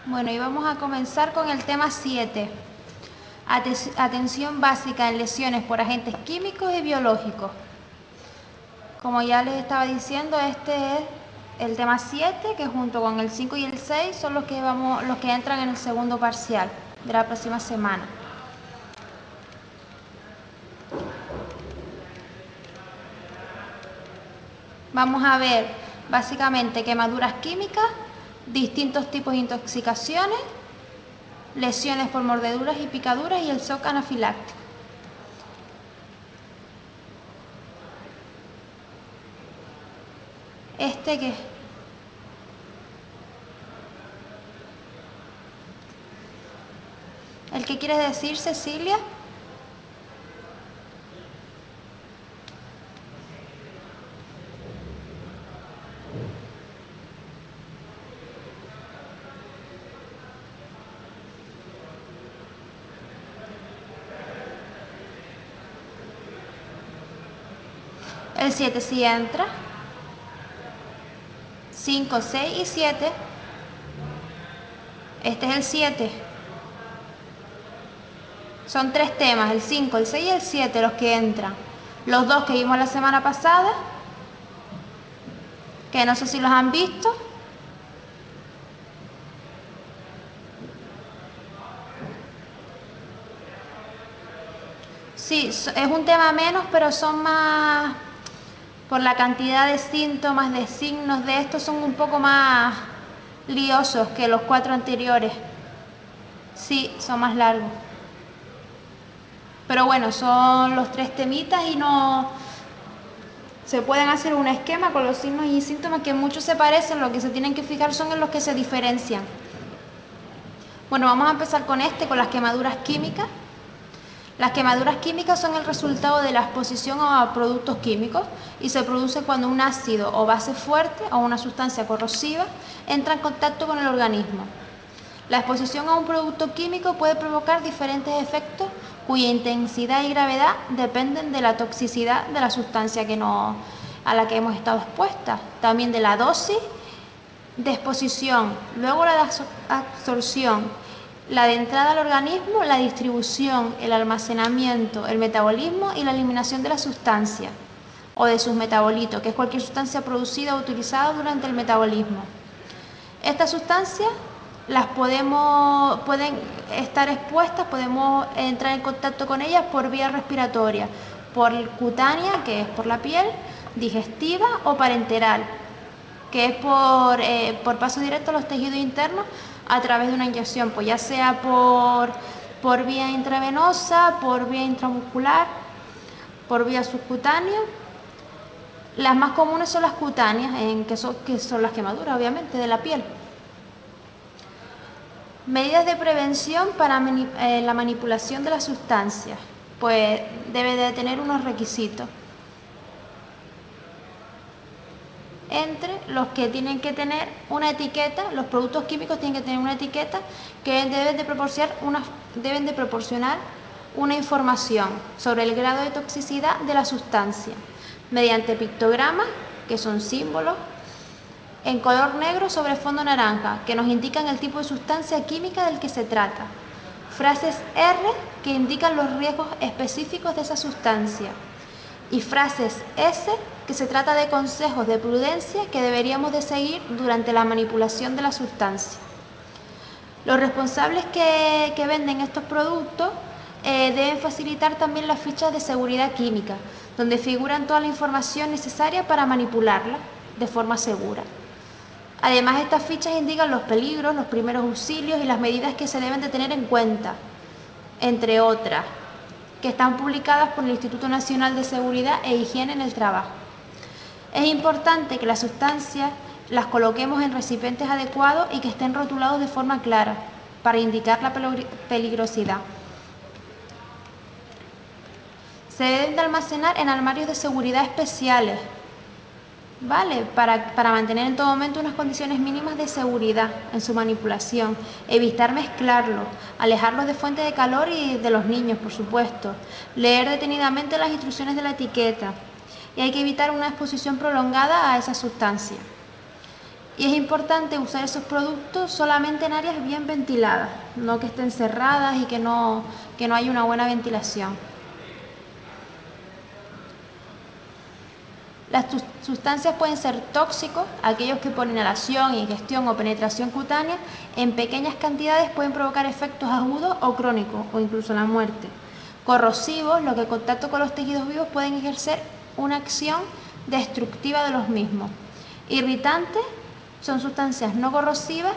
Bueno, y vamos a comenzar con el tema 7. Atención básica en lesiones por agentes químicos y biológicos. Como ya les estaba diciendo, este es el tema 7, que junto con el 5 y el 6 son los que entran en el segundo parcial de la próxima semana. Vamos a ver básicamente quemaduras químicas, distintos tipos de intoxicaciones, lesiones por mordeduras y picaduras y el shock anafiláctico. ¿Qué? ¿El qué quiere decir, Cecilia? El 7 sí entra. 5, 6 y 7. Este es el 7. Son 3 temas, el 5, el 6 y el 7 los que entran. Los 2 que vimos la semana pasada, que no sé si los han visto. Sí, es un tema menos, pero son más, por la cantidad de síntomas, de signos de estos, son un poco más liosos que los 4 anteriores. Sí, son más largos. Pero bueno, son los 3 temitas y no se pueden hacer un esquema con los signos y síntomas que muchos se parecen, lo que se tienen que fijar son en los que se diferencian. Bueno, vamos a empezar con con las quemaduras químicas. Las quemaduras químicas son el resultado de la exposición a productos químicos y se produce cuando un ácido o base fuerte o una sustancia corrosiva entra en contacto con el organismo. La exposición a un producto químico puede provocar diferentes efectos cuya intensidad y gravedad dependen de la toxicidad de la sustancia a la que hemos estado expuestas, también de la dosis de exposición, luego la de absorción, la de entrada al organismo, la distribución, el almacenamiento, el metabolismo y la eliminación de la sustancia o de sus metabolitos, que es cualquier sustancia producida o utilizada durante el metabolismo. Estas sustancias pueden estar expuestas, podemos entrar en contacto con ellas por vía respiratoria, por cutánea, que es por la piel, digestiva o parenteral, que es por paso directo a los tejidos internos a través de una inyección, pues ya sea por vía intravenosa, por vía intramuscular, por vía subcutánea. Las más comunes son las cutáneas, que son las quemaduras, obviamente, de la piel. Medidas de prevención para la manipulación de las sustancias, pues debe de tener unos requisitos. Entre los que tienen que tener una etiqueta, los productos químicos tienen que tener una etiqueta que deben de proporcionar una información sobre el grado de toxicidad de la sustancia, mediante pictogramas, que son símbolos, en color negro sobre fondo naranja, que nos indican el tipo de sustancia química del que se trata. Frases R, que indican los riesgos específicos de esa sustancia. Y frases S, que se trata de consejos de prudencia que deberíamos de seguir durante la manipulación de la sustancia. Los responsables que venden estos productos deben facilitar también las fichas de seguridad química, donde figuran toda la información necesaria para manipularla de forma segura. Además, estas fichas indican los peligros, los primeros auxilios y las medidas que se deben de tener en cuenta, entre otras, que están publicadas por el Instituto Nacional de Seguridad e Higiene en el Trabajo. Es importante que las sustancias las coloquemos en recipientes adecuados y que estén rotulados de forma clara para indicar la peligrosidad. Se deben de almacenar en armarios de seguridad especiales, ¿vale? Para mantener en todo momento unas condiciones mínimas de seguridad en su manipulación, evitar mezclarlos, alejarlos de fuentes de calor y de los niños, por supuesto, leer detenidamente las instrucciones de la etiqueta y hay que evitar una exposición prolongada a esa sustancia. Y es importante usar esos productos solamente en áreas bien ventiladas, no que estén cerradas y que no haya una buena ventilación. Las sustancias pueden ser tóxicos, aquellos que por inhalación, ingestión o penetración cutánea en pequeñas cantidades pueden provocar efectos agudos o crónicos o incluso la muerte. Corrosivos, los que en contacto con los tejidos vivos pueden ejercer una acción destructiva de los mismos. Irritantes son sustancias no corrosivas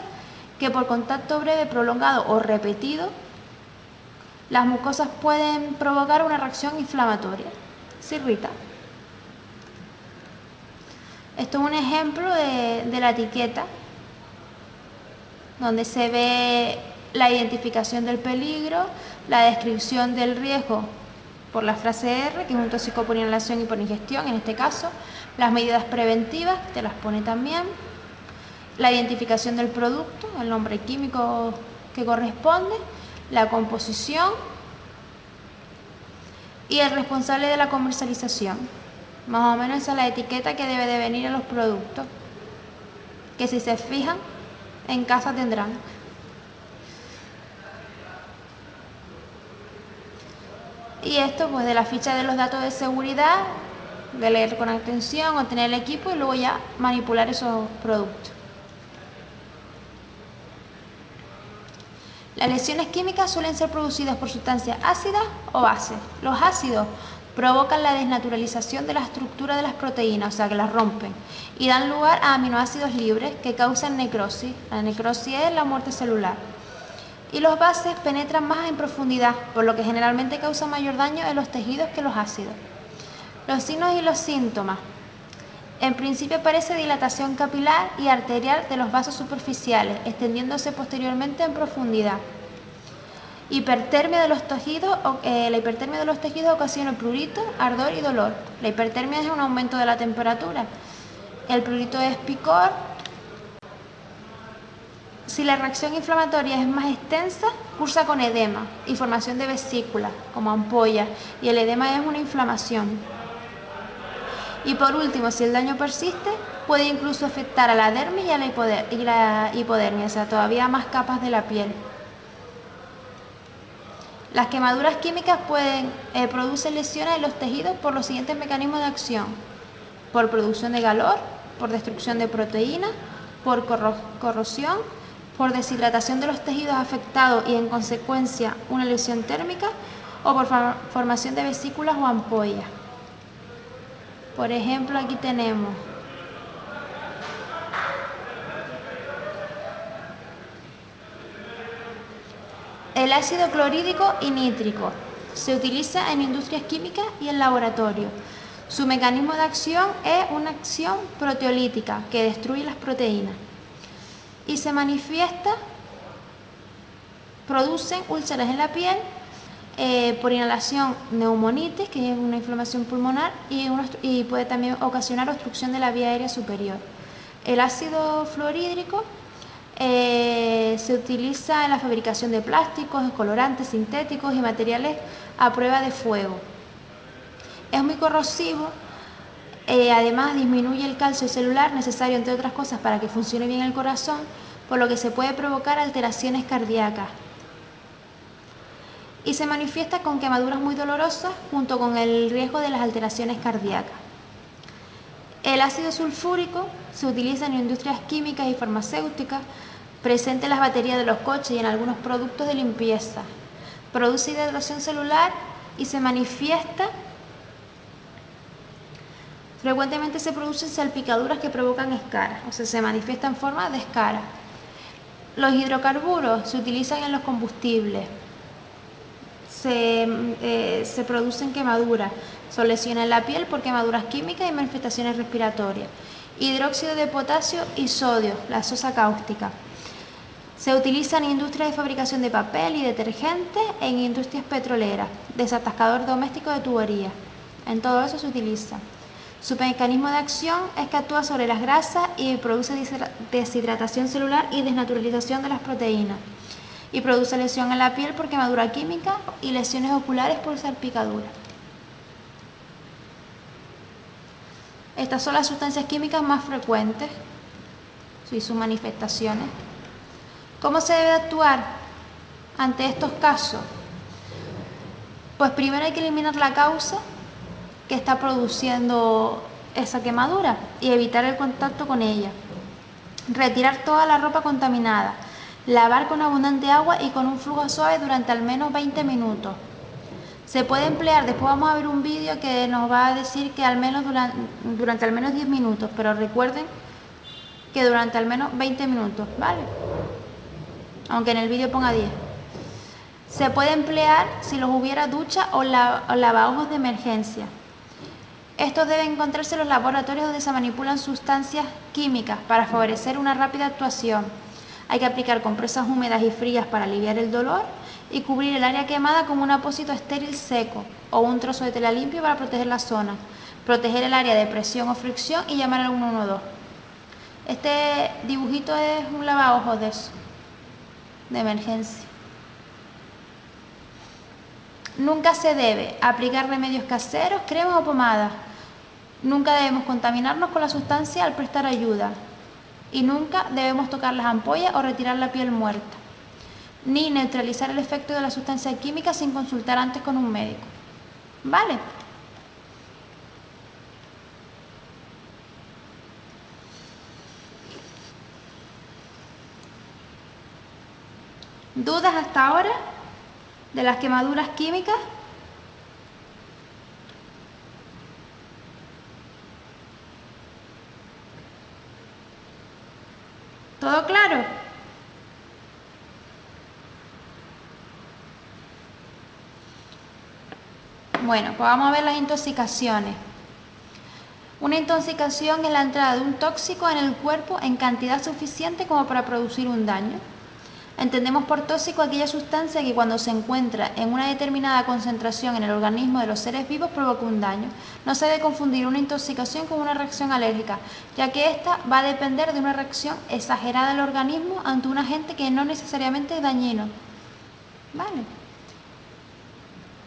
que por contacto breve, prolongado o repetido, las mucosas pueden provocar una reacción inflamatoria. Se irrita. Esto es un ejemplo de la etiqueta, donde se ve la identificación del peligro, la descripción del riesgo por la frase R, que es un tóxico por inhalación y por ingestión, en este caso, las medidas preventivas, te las pone también, la identificación del producto, el nombre químico que corresponde, la composición y el responsable de la comercialización. Más o menos esa es la etiqueta que debe de venir en los productos, que si se fijan, en casa tendrán. Y esto pues de la ficha de los datos de seguridad, de leer con atención, obtener el equipo y luego ya manipular esos productos. Las lesiones químicas suelen ser producidas por sustancias ácidas o bases. Los ácidos provocan la desnaturalización de la estructura de las proteínas, o sea que las rompen, y dan lugar a aminoácidos libres que causan necrosis. La necrosis es la muerte celular. Y los bases penetran más en profundidad, por lo que generalmente causan mayor daño en los tejidos que los ácidos. Los signos y los síntomas. En principio aparece dilatación capilar y arterial de los vasos superficiales, extendiéndose posteriormente en profundidad. Hipertermia de los tejidos, la hipertermia de los tejidos ocasiona prurito, ardor y dolor. La hipertermia es un aumento de la temperatura. El prurito es picor. Si la reacción inflamatoria es más extensa, cursa con edema y formación de vesículas, como ampollas, y el edema es una inflamación. Y por último, si el daño persiste, puede incluso afectar a la dermis y a la hipodermia, o sea, todavía más capas de la piel. Las quemaduras químicas producen lesiones en los tejidos por los siguientes mecanismos de acción: por producción de calor, por destrucción de proteínas, por corrosión, por deshidratación de los tejidos afectados y en consecuencia una lesión térmica, o por formación de vesículas o ampollas. Por ejemplo, aquí tenemos el ácido clorhídrico y nítrico. Se utiliza en industrias químicas y en laboratorio. Su mecanismo de acción es una acción proteolítica que destruye las proteínas y se manifiesta, producen úlceras en la piel, por inhalación neumonitis, que es una inflamación pulmonar, y puede también ocasionar obstrucción de la vía aérea superior. El ácido fluorhídrico se utiliza en la fabricación de plásticos, colorantes sintéticos y materiales a prueba de fuego. Es muy corrosivo, además disminuye el calcio celular necesario, entre otras cosas, para que funcione bien el corazón, por lo que se puede provocar alteraciones cardíacas. Y se manifiesta con quemaduras muy dolorosas junto con el riesgo de las alteraciones cardíacas. El ácido sulfúrico se utiliza en industrias químicas y farmacéuticas, presente en las baterías de los coches y en algunos productos de limpieza. Produce hidratación celular y se manifiesta. Frecuentemente se producen salpicaduras que provocan escaras, o sea, se manifiesta en forma de escaras. Los hidrocarburos se utilizan en los combustibles. Se producen quemaduras, son lesiones en la piel por quemaduras químicas y manifestaciones respiratorias. Hidróxido de potasio y sodio, la sosa cáustica. Se utiliza en industrias de fabricación de papel y detergentes, en industrias petroleras, desatascador doméstico de tuberías. En todo eso se utiliza. Su mecanismo de acción es que actúa sobre las grasas y produce deshidratación celular y desnaturalización de las proteínas. Y produce lesión en la piel por quemadura química y lesiones oculares por salpicadura. Estas son las sustancias químicas más frecuentes. y sus manifestaciones. ¿Cómo se debe actuar ante estos casos? Pues primero hay que eliminar la causa que está produciendo esa quemadura y evitar el contacto con ella. Retirar toda la ropa contaminada. Lavar con abundante agua y con un flujo suave durante al menos 20 minutos. Se puede emplear, después vamos a ver un vídeo que nos va a decir que al menos durante al menos 10 minutos, pero recuerden que durante al menos 20 minutos, ¿vale? Aunque en el vídeo ponga 10. Se puede emplear si los hubiera ducha o lavabos de emergencia. Estos deben encontrarse en los laboratorios donde se manipulan sustancias químicas para favorecer una rápida actuación. Hay que aplicar compresas húmedas y frías para aliviar el dolor y cubrir el área quemada con un apósito estéril seco o un trozo de tela limpio para proteger la zona. Proteger el área de presión o fricción y llamar al 112. Este dibujito es un lavaojos de emergencia. Nunca se debe aplicar remedios caseros, cremas o pomadas. Nunca debemos contaminarnos con la sustancia al prestar ayuda. Y nunca debemos tocar las ampollas o retirar la piel muerta. Ni neutralizar el efecto de la sustancia química sin consultar antes con un médico. ¿Vale? ¿Dudas hasta ahora de las quemaduras químicas? ¿Todo claro? Bueno, pues vamos a ver las intoxicaciones. Una intoxicación es la entrada de un tóxico en el cuerpo en cantidad suficiente como para producir un daño. Entendemos por tóxico aquella sustancia que cuando se encuentra en una determinada concentración en el organismo de los seres vivos provoca un daño. No se debe confundir una intoxicación con una reacción alérgica, ya que esta va a depender de una reacción exagerada del organismo ante un agente que no necesariamente es dañino. ¿Vale?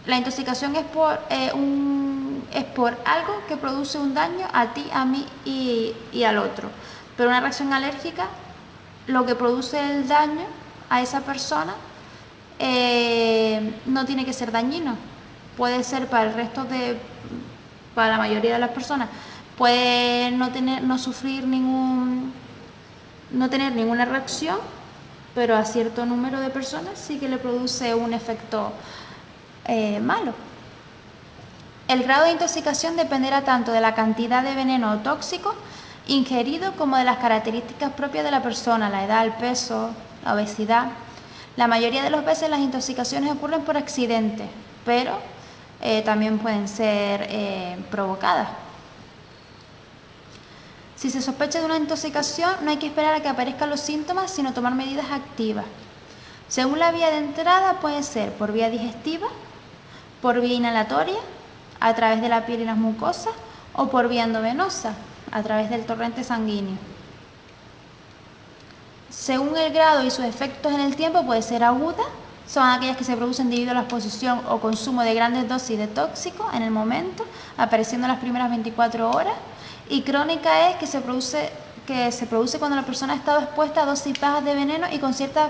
La intoxicación es por algo que produce un daño a ti, a mí y al otro. Pero una reacción alérgica, lo que produce el daño a esa persona no tiene que ser dañino. Puede ser para el resto para la mayoría de las personas. Puede no tener ninguna reacción, pero a cierto número de personas sí que le produce un efecto malo. El grado de intoxicación dependerá tanto de la cantidad de veneno o tóxico ingerido como de las características propias de la persona, la edad, el peso, la obesidad. La mayoría de las veces las intoxicaciones ocurren por accidente, pero también pueden ser provocadas. Si se sospecha de una intoxicación, no hay que esperar a que aparezcan los síntomas, sino tomar medidas activas. Según la vía de entrada, puede ser por vía digestiva, por vía inhalatoria, a través de la piel y las mucosas, o por vía endovenosa, a través del torrente sanguíneo. Según el grado y sus efectos en el tiempo, puede ser aguda, son aquellas que se producen debido a la exposición o consumo de grandes dosis de tóxico en el momento, apareciendo en las primeras 24 horas, y crónica es que se produce cuando la persona ha estado expuesta a dosis bajas de veneno y con cierta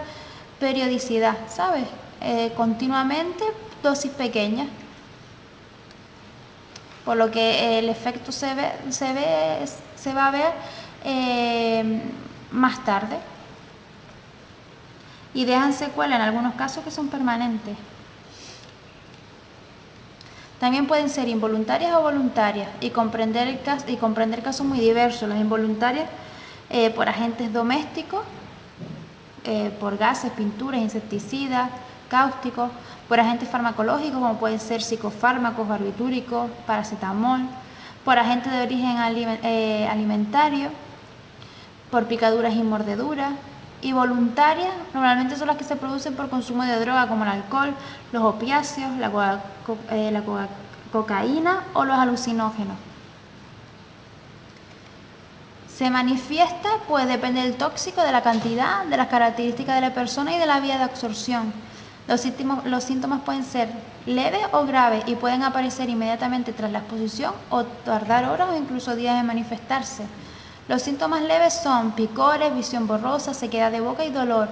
periodicidad, ¿sabes? Continuamente, dosis pequeñas. Por lo que el efecto se va a ver más tarde. Y dejan secuelas en algunos casos que son permanentes. También pueden ser involuntarias o voluntarias y comprender casos muy diversos. Las involuntarias por agentes domésticos, por gases, pinturas, insecticidas, cáusticos, por agentes farmacológicos como pueden ser psicofármacos, barbitúricos, paracetamol, por agentes de origen alimentario, por picaduras y mordeduras. Y voluntarias normalmente son las que se producen por consumo de droga como el alcohol, los opiáceos, la cocaína o los alucinógenos. Se manifiesta, pues depende del tóxico, de la cantidad, de las características de la persona y de la vía de absorción. Los síntomas pueden ser leves o graves y pueden aparecer inmediatamente tras la exposición o tardar horas o incluso días en manifestarse. Los síntomas leves son picores, visión borrosa, sequedad de boca y dolor.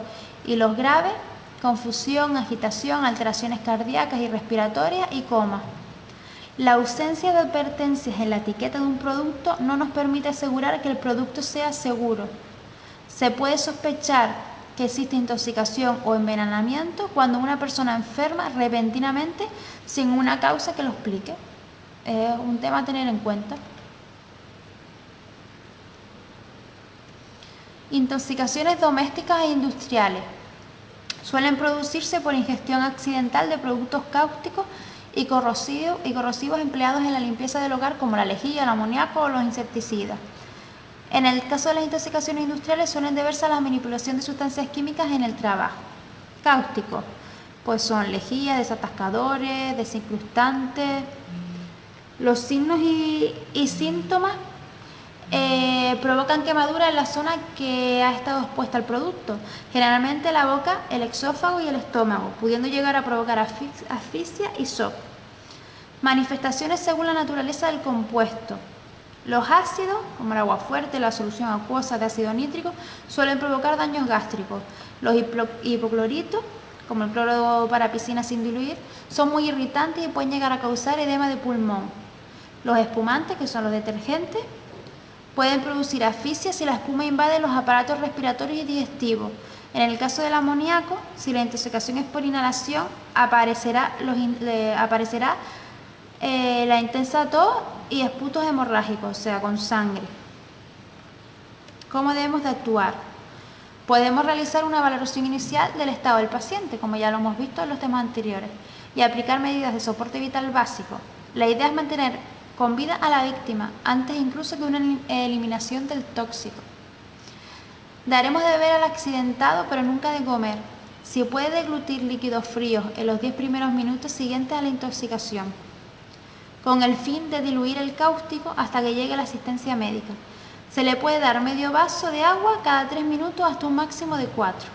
Y los graves, confusión, agitación, alteraciones cardíacas y respiratorias y coma. La ausencia de advertencias en la etiqueta de un producto no nos permite asegurar que el producto sea seguro. Se puede sospechar que existe intoxicación o envenenamiento cuando una persona enferma repentinamente sin una causa que lo explique. Es un tema a tener en cuenta. Intoxicaciones domésticas e industriales. Suelen producirse por ingestión accidental de productos cáusticos y corrosivos empleados en la limpieza del hogar como la lejía, el amoníaco o los insecticidas. En el caso de las intoxicaciones industriales suelen deberse a la manipulación de sustancias químicas en el trabajo. Cáusticos, pues son lejía, desatascadores, desincrustantes. Los signos y síntomas provocan quemadura en la zona que ha estado expuesta al producto, generalmente la boca, el exófago y el estómago, pudiendo llegar a provocar asfixia y shock. Manifestaciones según la naturaleza del compuesto. Los ácidos, como el agua fuerte, la solución acuosa de ácido nítrico, suelen provocar daños gástricos. Los hipocloritos, como el cloro para piscinas sin diluir, son muy irritantes y pueden llegar a causar edema de pulmón. Los espumantes, que son los detergentes, pueden producir asfixia si la espuma invade los aparatos respiratorios y digestivos. En el caso del amoníaco, si la intoxicación es por inhalación, aparecerá la intensa tos y esputos hemorrágicos, o sea, con sangre. ¿Cómo debemos de actuar? Podemos realizar una valoración inicial del estado del paciente, como ya lo hemos visto en los temas anteriores, y aplicar medidas de soporte vital básico. La idea es mantener con vida a la víctima, antes incluso que una eliminación del tóxico. Daremos de beber al accidentado, pero nunca de comer. Si puede deglutir líquidos fríos en los 10 primeros minutos siguientes a la intoxicación, con el fin de diluir el cáustico hasta que llegue la asistencia médica. Se le puede dar medio vaso de agua cada 3 minutos hasta un máximo de 4.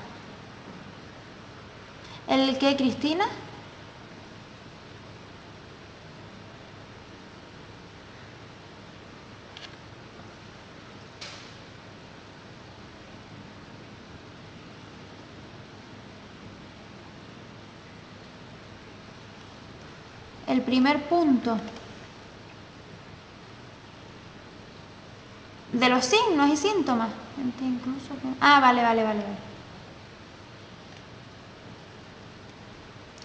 ¿El qué, Cristina? El primer punto de los signos y síntomas. Vale.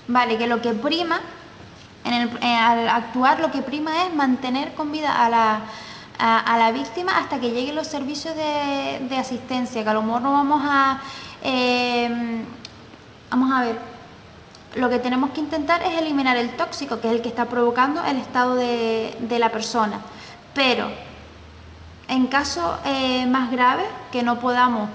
Vale, que lo que prima, al actuar, lo que prima es mantener con vida a la víctima hasta que lleguen los servicios de asistencia, que a lo mejor no vamos a ver. Lo que tenemos que intentar es eliminar el tóxico, que es el que está provocando el estado de la persona. Pero en casos más graves, que no podamos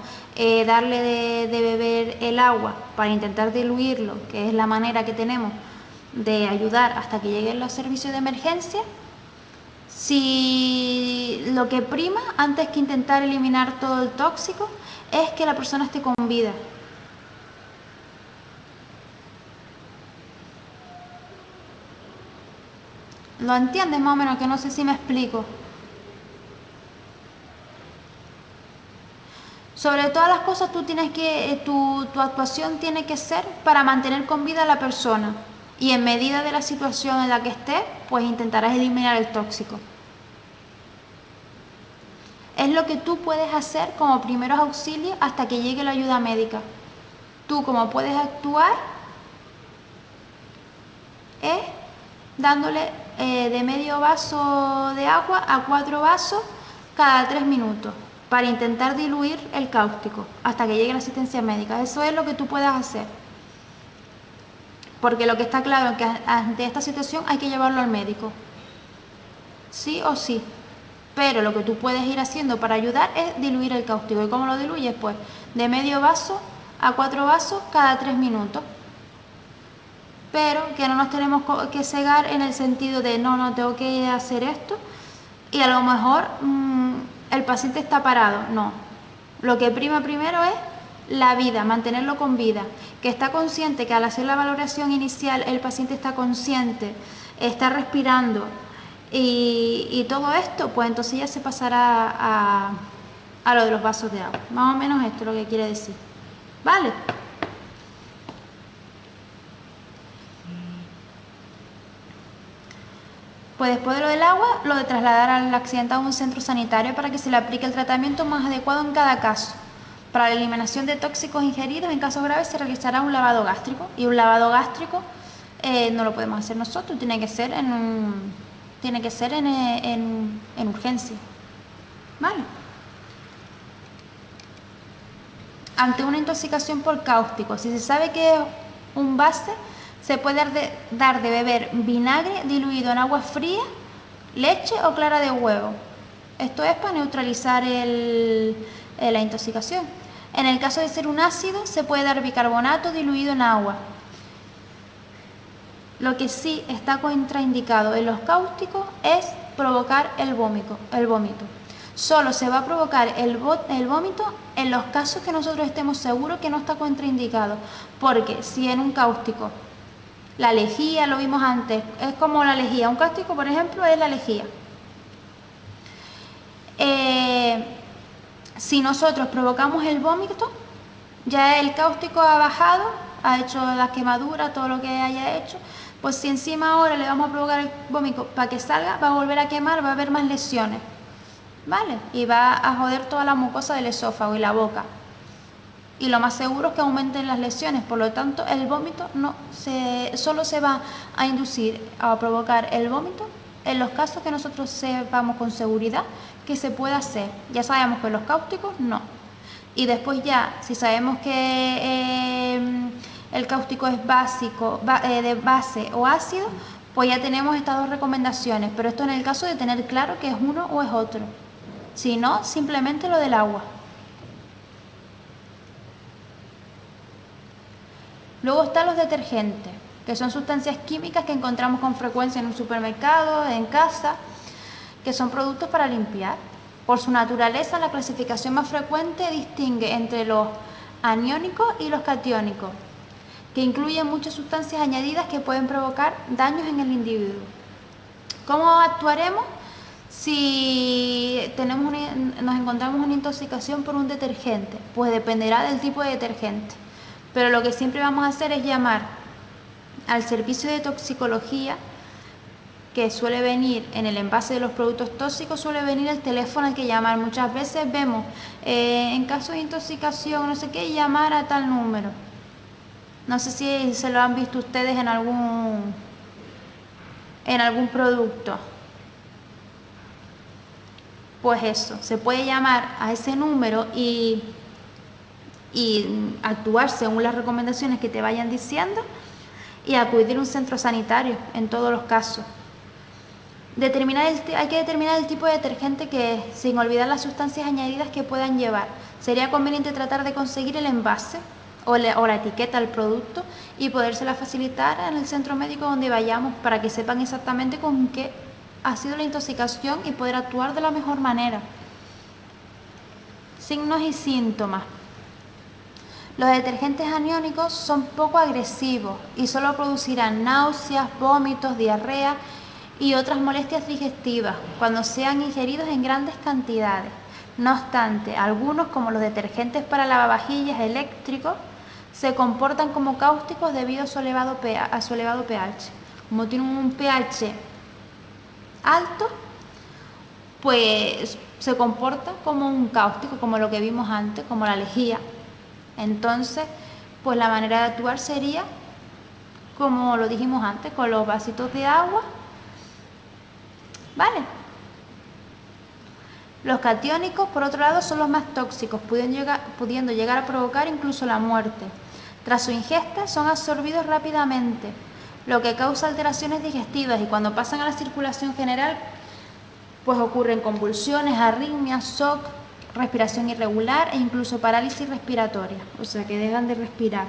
darle de beber el agua para intentar diluirlo, que es la manera que tenemos de ayudar hasta que lleguen los servicios de emergencia, si lo que prima, antes que intentar eliminar todo el tóxico, es que la persona esté con vida. ¿Lo entiendes más o menos? Que no sé si me explico. Sobre todas las cosas, tu actuación tiene que ser para mantener con vida a la persona. Y en medida de la situación en la que esté, pues intentarás eliminar el tóxico. Es lo que tú puedes hacer como primeros auxilios hasta que llegue la ayuda médica. Tú como puedes actuar es dándole de medio vaso de agua a 4 vasos cada 3 minutos para intentar diluir el cáustico hasta que llegue la asistencia médica. Eso es lo que tú puedas hacer. Porque lo que está claro es que ante esta situación hay que llevarlo al médico. Sí o sí. Pero lo que tú puedes ir haciendo para ayudar es diluir el cáustico. ¿Y cómo lo diluyes? Pues de medio vaso a 4 vasos cada 3 minutos. Pero que no nos tenemos que cegar en el sentido de no tengo que hacer esto y a lo mejor el paciente está parado. No, lo que prima primero es la vida, mantenerlo con vida, que está consciente que al hacer la valoración inicial el paciente está consciente, está respirando y todo esto, pues entonces ya se pasará a lo de los vasos de agua. Más o menos esto es lo que quiere decir. ¿Vale? Pues después de lo del agua, lo de trasladar al accidentado a un centro sanitario para que se le aplique el tratamiento más adecuado en cada caso. Para la eliminación de tóxicos ingeridos, en casos graves se realizará un lavado gástrico. Y un lavado gástrico no lo podemos hacer nosotros, tiene que ser en urgencia. ¿Vale? Ante una intoxicación por cáustico, si se sabe que es un base, se puede dar de beber vinagre diluido en agua fría, leche o clara de huevo. Esto es para neutralizar la intoxicación. En el caso de ser un ácido, se puede dar bicarbonato diluido en agua. Lo que sí está contraindicado en los cáusticos es provocar el vómito. Solo se va a provocar el vómito en los casos que nosotros estemos seguros que no está contraindicado. Porque si en un cáustico, la lejía, lo vimos antes, es como la lejía. Un cáustico, por ejemplo, es la lejía. Si nosotros provocamos el vómito, ya el cáustico ha bajado, ha hecho la quemadura, todo lo que haya hecho, pues si encima ahora le vamos a provocar el vómito para que salga, va a volver a quemar, va a haber más lesiones, ¿vale? Y va a joder toda la mucosa del esófago y la boca. Y lo más seguro es que aumenten las lesiones, por lo tanto el vómito solo se va a inducir a provocar el vómito en los casos que nosotros sepamos con seguridad que se puede hacer. Ya sabemos que los cáusticos no. Y después ya, si sabemos que el cáustico es de base o ácido, pues ya tenemos estas dos recomendaciones. Pero esto en el caso de tener claro que es uno o es otro. Si no, simplemente lo del agua. Luego están los detergentes, que son sustancias químicas que encontramos con frecuencia en un supermercado, en casa, que son productos para limpiar. Por su naturaleza, la clasificación más frecuente distingue entre los aniónicos y los catiónicos, que incluyen muchas sustancias añadidas que pueden provocar daños en el individuo. ¿Cómo actuaremos si nos encontramos una intoxicación por un detergente? Pues dependerá del tipo de detergente. Pero lo que siempre vamos a hacer es llamar al servicio de toxicología, que suele venir en el envase de los productos tóxicos, suele venir el teléfono al que llamar. Muchas veces vemos, en caso de intoxicación, no sé qué, llamar a tal número. No sé si se lo han visto ustedes en algún producto. Pues eso, se puede llamar a ese número y actuar según las recomendaciones que te vayan diciendo y acudir a un centro sanitario en todos los casos. Hay que determinar el tipo de detergente que es, sin olvidar las sustancias añadidas que puedan llevar. Sería conveniente tratar de conseguir el envase o la etiqueta del producto y podérsela facilitar en el centro médico donde vayamos para que sepan exactamente con qué ha sido la intoxicación y poder actuar de la mejor manera. Signos y síntomas. Los detergentes aniónicos son poco agresivos y solo producirán náuseas, vómitos, diarrea y otras molestias digestivas cuando sean ingeridos en grandes cantidades. No obstante, algunos, como los detergentes para lavavajillas eléctricos, se comportan como cáusticos debido a su elevado pH. Como tienen un pH alto, pues se comporta como un cáustico, como lo que vimos antes, como la lejía. Entonces, pues la manera de actuar sería, como lo dijimos antes, con los vasitos de agua, ¿vale? Los catiónicos, por otro lado, son los más tóxicos, pudiendo llegar a provocar incluso la muerte. Tras su ingesta, son absorbidos rápidamente, lo que causa alteraciones digestivas, y cuando pasan a la circulación general, pues ocurren convulsiones, arritmias, shock, respiración irregular e incluso parálisis respiratoria, o sea que dejan de respirar.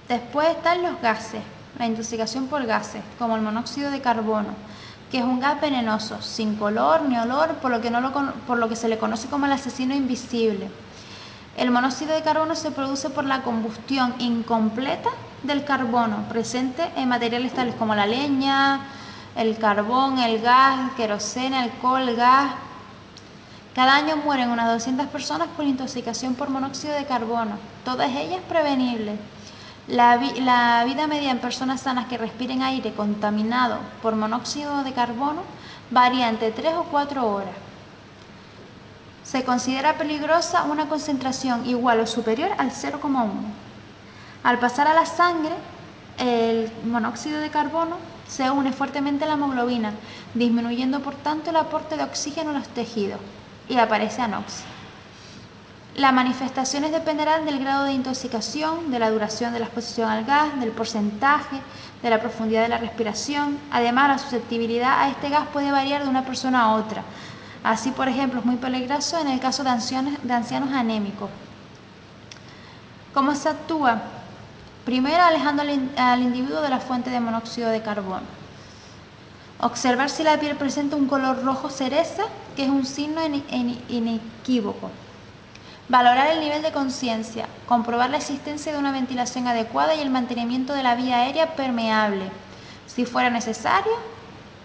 Después están los gases, la intoxicación por gases, como el monóxido de carbono, que es un gas venenoso, sin color ni olor, por lo que se le conoce como el asesino invisible. El monóxido de carbono se produce por la combustión incompleta del carbono presente en materiales tales como la leña, el carbón, el gas, queroseno, alcohol, gas. Cada año mueren unas 200 personas por intoxicación por monóxido de carbono, todas ellas prevenibles. La vida media en personas sanas que respiren aire contaminado por monóxido de carbono varía entre 3 o 4 horas. Se considera peligrosa una concentración igual o superior al 0,1. Al pasar a la sangre, el monóxido de carbono se une fuertemente a la hemoglobina, disminuyendo por tanto el aporte de oxígeno a los tejidos, y aparece anoxia. Las manifestaciones dependerán del grado de intoxicación, de la duración de la exposición al gas, del porcentaje, de la profundidad de la respiración. Además, la susceptibilidad a este gas puede variar de una persona a otra. Así, por ejemplo, es muy peligroso en el caso de ancianos anémicos. ¿Cómo se actúa? Primero, alejando al individuo de la fuente de monóxido de carbono. Observar si la piel presenta un color rojo cereza, que es un signo inequívoco. Valorar el nivel de conciencia. Comprobar la existencia de una ventilación adecuada y el mantenimiento de la vía aérea permeable. Si fuera necesario,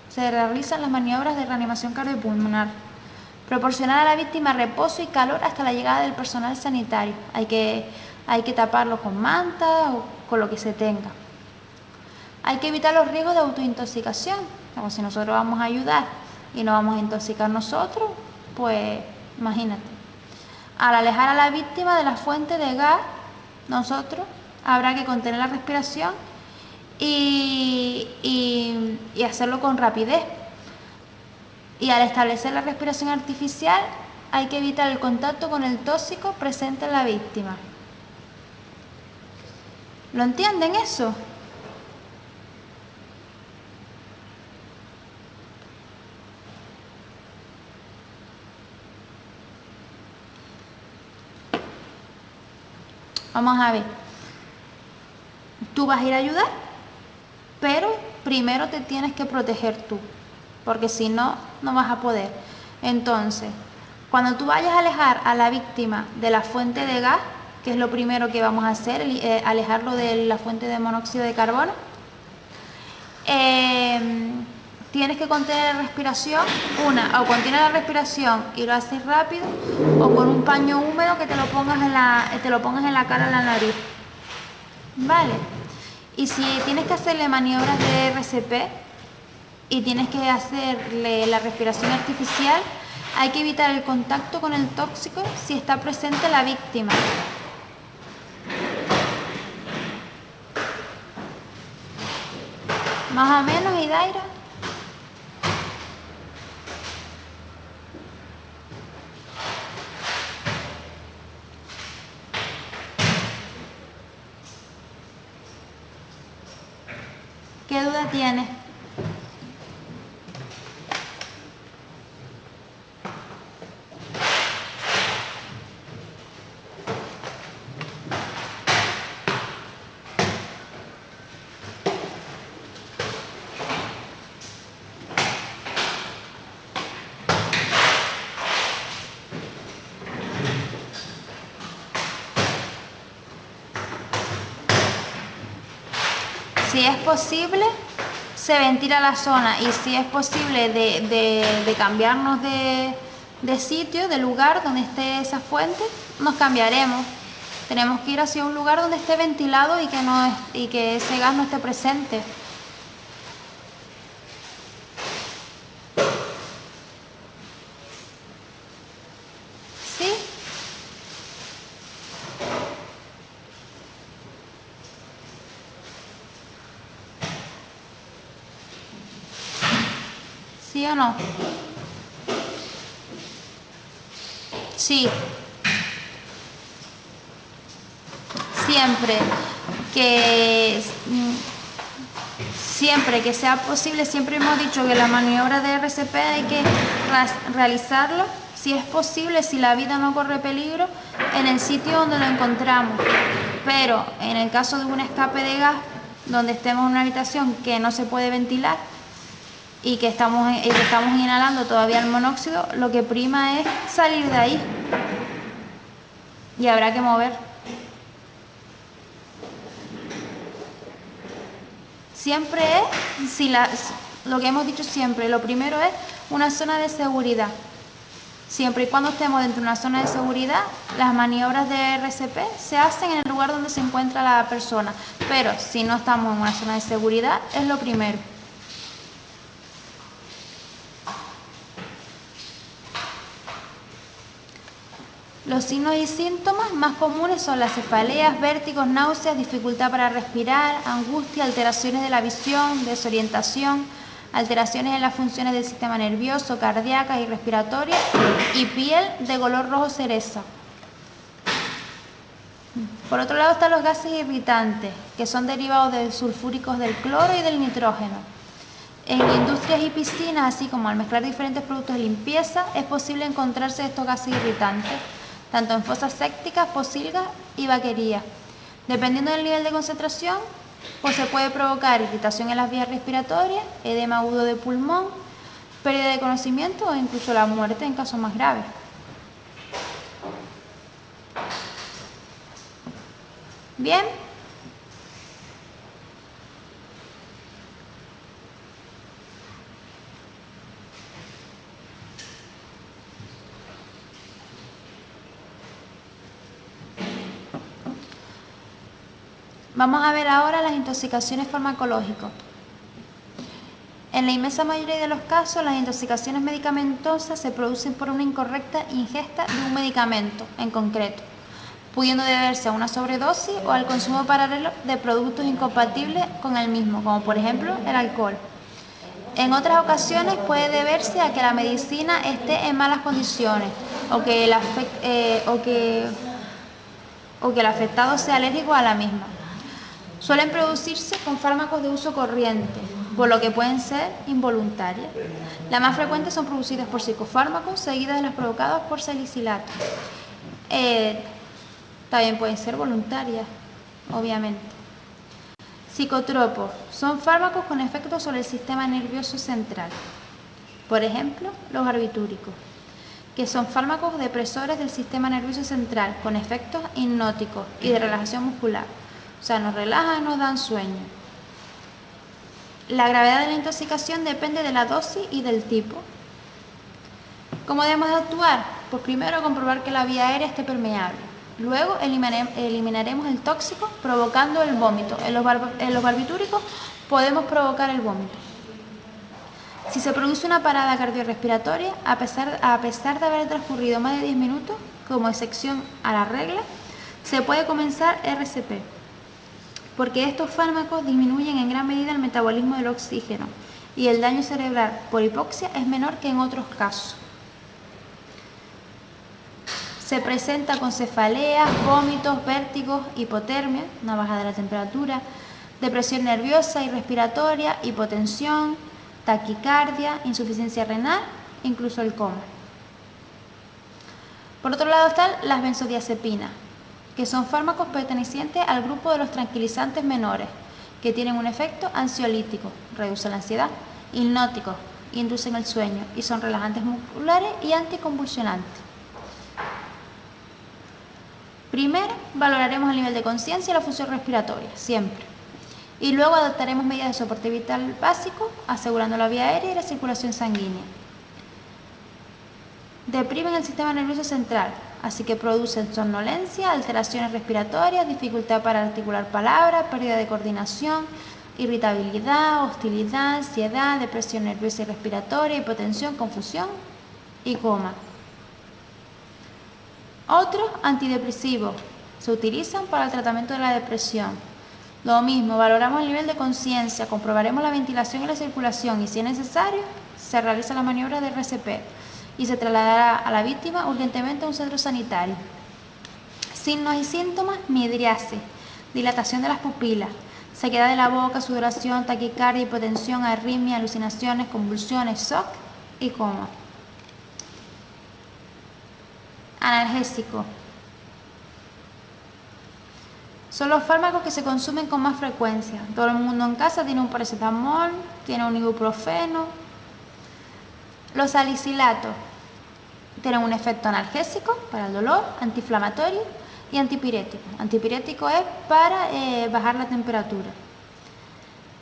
se realizan las maniobras de reanimación cardiopulmonar. Proporcionar a la víctima reposo y calor hasta la llegada del personal sanitario. Hay que taparlo con manta o con lo que se tenga. Hay que evitar los riesgos de autointoxicación. Como si nosotros vamos a ayudar y nos vamos a intoxicar nosotros, pues imagínate. Al alejar a la víctima de la fuente de gas, nosotros habrá que contener la respiración y hacerlo con rapidez. Y al establecer la respiración artificial, hay que evitar el contacto con el tóxico presente en la víctima. ¿Lo entienden eso? Vamos a ver. Tú vas a ir a ayudar, pero primero te tienes que proteger tú, porque si no, no vas a poder. Entonces, cuando tú vayas a alejar a la víctima de la fuente de gas, que es lo primero que vamos a hacer, alejarlo de la fuente de monóxido de carbono, tienes que contener la respiración, o contienes la respiración y lo haces rápido, o con un paño húmedo que te lo pongas en la cara, en la nariz. Vale. Y si tienes que hacerle maniobras de RCP y tienes que hacerle la respiración artificial, hay que evitar el contacto con el tóxico si está presente la víctima. Más o menos, Idaira. ¿Qué duda tienes? Si es posible, se ventila la zona, y si es posible de cambiarnos de sitio, de lugar donde esté esa fuente, nos cambiaremos. Tenemos que ir hacia un lugar donde esté ventilado y que ese gas no esté presente. ¿Sí? ¿Sí o no? Sí. Siempre que sea posible, siempre hemos dicho que la maniobra de RCP hay que realizarlo, si es posible, si la vida no corre peligro, en el sitio donde lo encontramos. Pero en el caso de un escape de gas, donde estemos en una habitación que no se puede ventilar y que estamos inhalando todavía el monóxido, lo que prima es salir de ahí y habrá que mover. Siempre es, lo que hemos dicho siempre, lo primero es una zona de seguridad. Siempre y cuando estemos dentro de una zona de seguridad, las maniobras de RCP se hacen en el lugar donde se encuentra la persona. Pero si no estamos en una zona de seguridad, es lo primero. Los signos y síntomas más comunes son las cefaleas, vértigos, náuseas, dificultad para respirar, angustia, alteraciones de la visión, desorientación, alteraciones en las funciones del sistema nervioso, cardíacas y respiratorias, y piel de color rojo cereza. Por otro lado están los gases irritantes, que son derivados de sulfúricos del cloro y del nitrógeno. En industrias y piscinas, así como al mezclar diferentes productos de limpieza, es posible encontrarse estos gases irritantes, tanto en fosas sépticas, pocilgas y vaquerías. Dependiendo del nivel de concentración, pues se puede provocar irritación en las vías respiratorias, edema agudo de pulmón, pérdida de conocimiento o incluso la muerte en casos más graves. Bien. Vamos a ver ahora las intoxicaciones farmacológicas. En la inmensa mayoría de los casos, las intoxicaciones medicamentosas se producen por una incorrecta ingesta de un medicamento en concreto, pudiendo deberse a una sobredosis o al consumo paralelo de productos incompatibles con el mismo, como por ejemplo el alcohol. En otras ocasiones puede deberse a que la medicina esté en malas condiciones o que el afectado sea alérgico a la misma. Suelen producirse con fármacos de uso corriente, por lo que pueden ser involuntarias. Las más frecuentes son producidas por psicofármacos, seguidas de las provocadas por salicilatos. También pueden ser voluntarias, obviamente. Psicotropos son fármacos con efectos sobre el sistema nervioso central. Por ejemplo, los barbitúricos, que son fármacos depresores del sistema nervioso central con efectos hipnóticos y de relajación muscular. O sea, nos relajan, nos dan sueño. La gravedad de la intoxicación depende de la dosis y del tipo. ¿Cómo debemos de actuar? Pues primero comprobar que la vía aérea esté permeable. Luego eliminaremos el tóxico provocando el vómito. En los barbitúricos podemos provocar el vómito. Si se produce una parada cardiorrespiratoria, a pesar de haber transcurrido más de 10 minutos, como excepción a la regla, se puede comenzar RCP, porque estos fármacos disminuyen en gran medida el metabolismo del oxígeno y el daño cerebral por hipoxia es menor que en otros casos. Se presenta con cefaleas, vómitos, vértigos, hipotermia, una bajada de la temperatura, depresión nerviosa y respiratoria, hipotensión, taquicardia, insuficiencia renal, incluso el coma. Por otro lado están las benzodiazepinas, que son fármacos pertenecientes al grupo de los tranquilizantes menores, que tienen un efecto ansiolítico, reducen la ansiedad, hipnóticos, inducen el sueño y son relajantes musculares y anticonvulsionantes. Primero, valoraremos el nivel de conciencia y la función respiratoria, siempre. Y luego adoptaremos medidas de soporte vital básico, asegurando la vía aérea y la circulación sanguínea. Deprimen el sistema nervioso central, así que producen somnolencia, alteraciones respiratorias, dificultad para articular palabras, pérdida de coordinación, irritabilidad, hostilidad, ansiedad, depresión nerviosa y respiratoria, hipotensión, confusión y coma. Otros antidepresivos se utilizan para el tratamiento de la depresión. Lo mismo, valoramos el nivel de conciencia, comprobaremos la ventilación y la circulación y si es necesario, se realiza la maniobra de RCP y se trasladará a la víctima urgentemente a un centro sanitario. Signos y síntomas: midriasis, dilatación de las pupilas, sequedad de la boca, sudoración, taquicardia, hipotensión, arritmia, alucinaciones, convulsiones, shock y coma. Analgésico. Son los fármacos que se consumen con más frecuencia. Todo el mundo en casa tiene un paracetamol, tiene un ibuprofeno. Los salicilatos tienen un efecto analgésico para el dolor, antiinflamatorio y antipirético. Antipirético es para bajar la temperatura.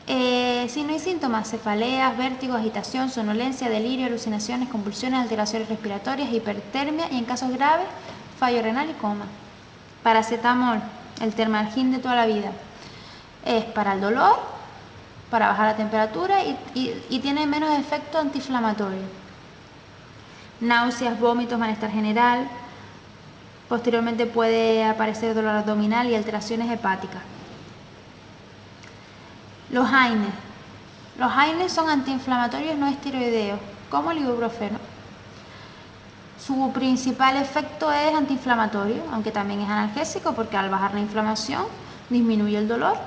Signos y síntomas: cefaleas, vértigo, agitación, somnolencia, delirio, alucinaciones, convulsiones, alteraciones respiratorias, hipertermia y en casos graves, fallo renal y coma. Paracetamol, el Termalgin de toda la vida, es para el dolor, para bajar la temperatura y tiene menos efecto antiinflamatorio. Náuseas, vómitos, malestar general. Posteriormente puede aparecer dolor abdominal y alteraciones hepáticas. Los AINES. Los AINES son antiinflamatorios no esteroideos, como el ibuprofeno. Su principal efecto es antiinflamatorio, aunque también es analgésico porque al bajar la inflamación disminuye el dolor,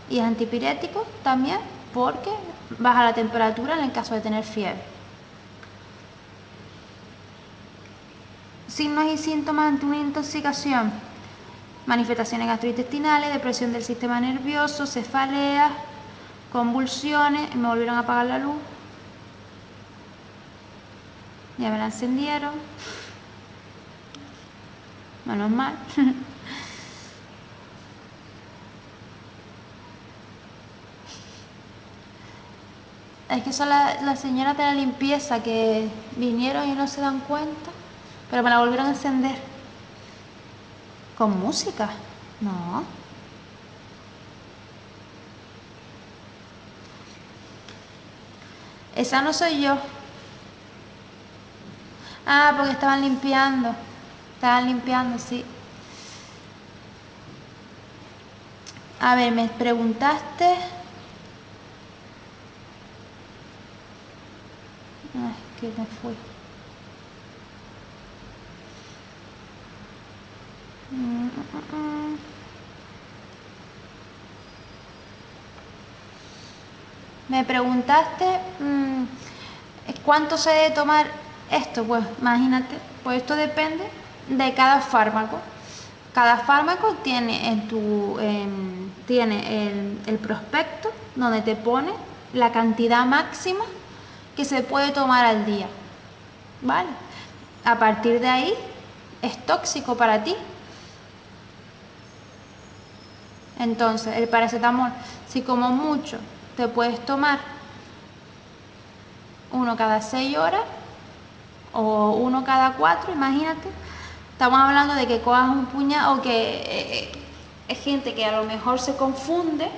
y es antipirético también porque baja la temperatura en el caso de tener fiebre. Signos y síntomas ante una intoxicación: manifestaciones gastrointestinales, depresión del sistema nervioso, cefaleas, convulsiones. Me volvieron a apagar la luz. Ya me la encendieron. Menos mal. Es que son las señoras de la limpieza que vinieron y no se dan cuenta, pero me la volvieron a encender. ¿Con música? No. Esa no soy yo. Ah, porque estaban limpiando. Estaban limpiando, sí. A ver, me preguntaste... Ay, que me fui. Me preguntaste cuánto se debe tomar esto. Pues imagínate, pues esto depende de cada fármaco. Cada fármaco tiene el prospecto donde te pone la cantidad máxima que se puede tomar al día, ¿vale? A partir de ahí es tóxico para ti. Entonces, el paracetamol, si como mucho te puedes tomar uno cada 6 horas o uno cada 4, imagínate. Estamos hablando de que cojas un puñado, o que es gente que a lo mejor se confunde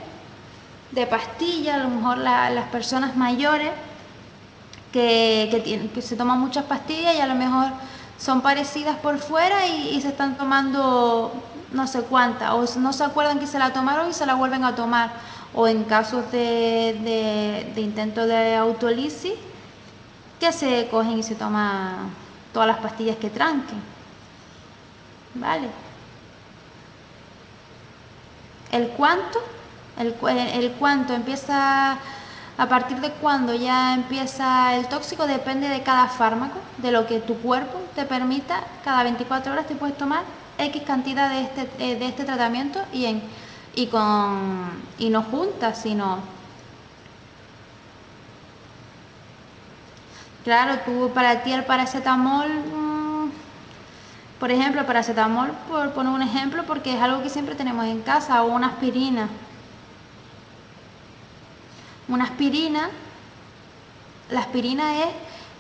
de pastilla, a lo mejor las personas mayores que se toman muchas pastillas y a lo mejor son parecidas por fuera y se están tomando no sé cuántas, o no se acuerdan que se la tomaron y se la vuelven a tomar, o en casos de intento de autolisis, que se cogen y se toman todas las pastillas que tranquen, ¿vale? El cuánto empieza, a partir de cuándo ya empieza el tóxico, depende de cada fármaco, de lo que tu cuerpo te permita. Cada 24 horas te puedes tomar X cantidad de este tratamiento y no juntas, sino... Claro, para ti el paracetamol, por ejemplo, paracetamol, por poner un ejemplo, porque es algo que siempre tenemos en casa, o una aspirina. Una aspirina, la aspirina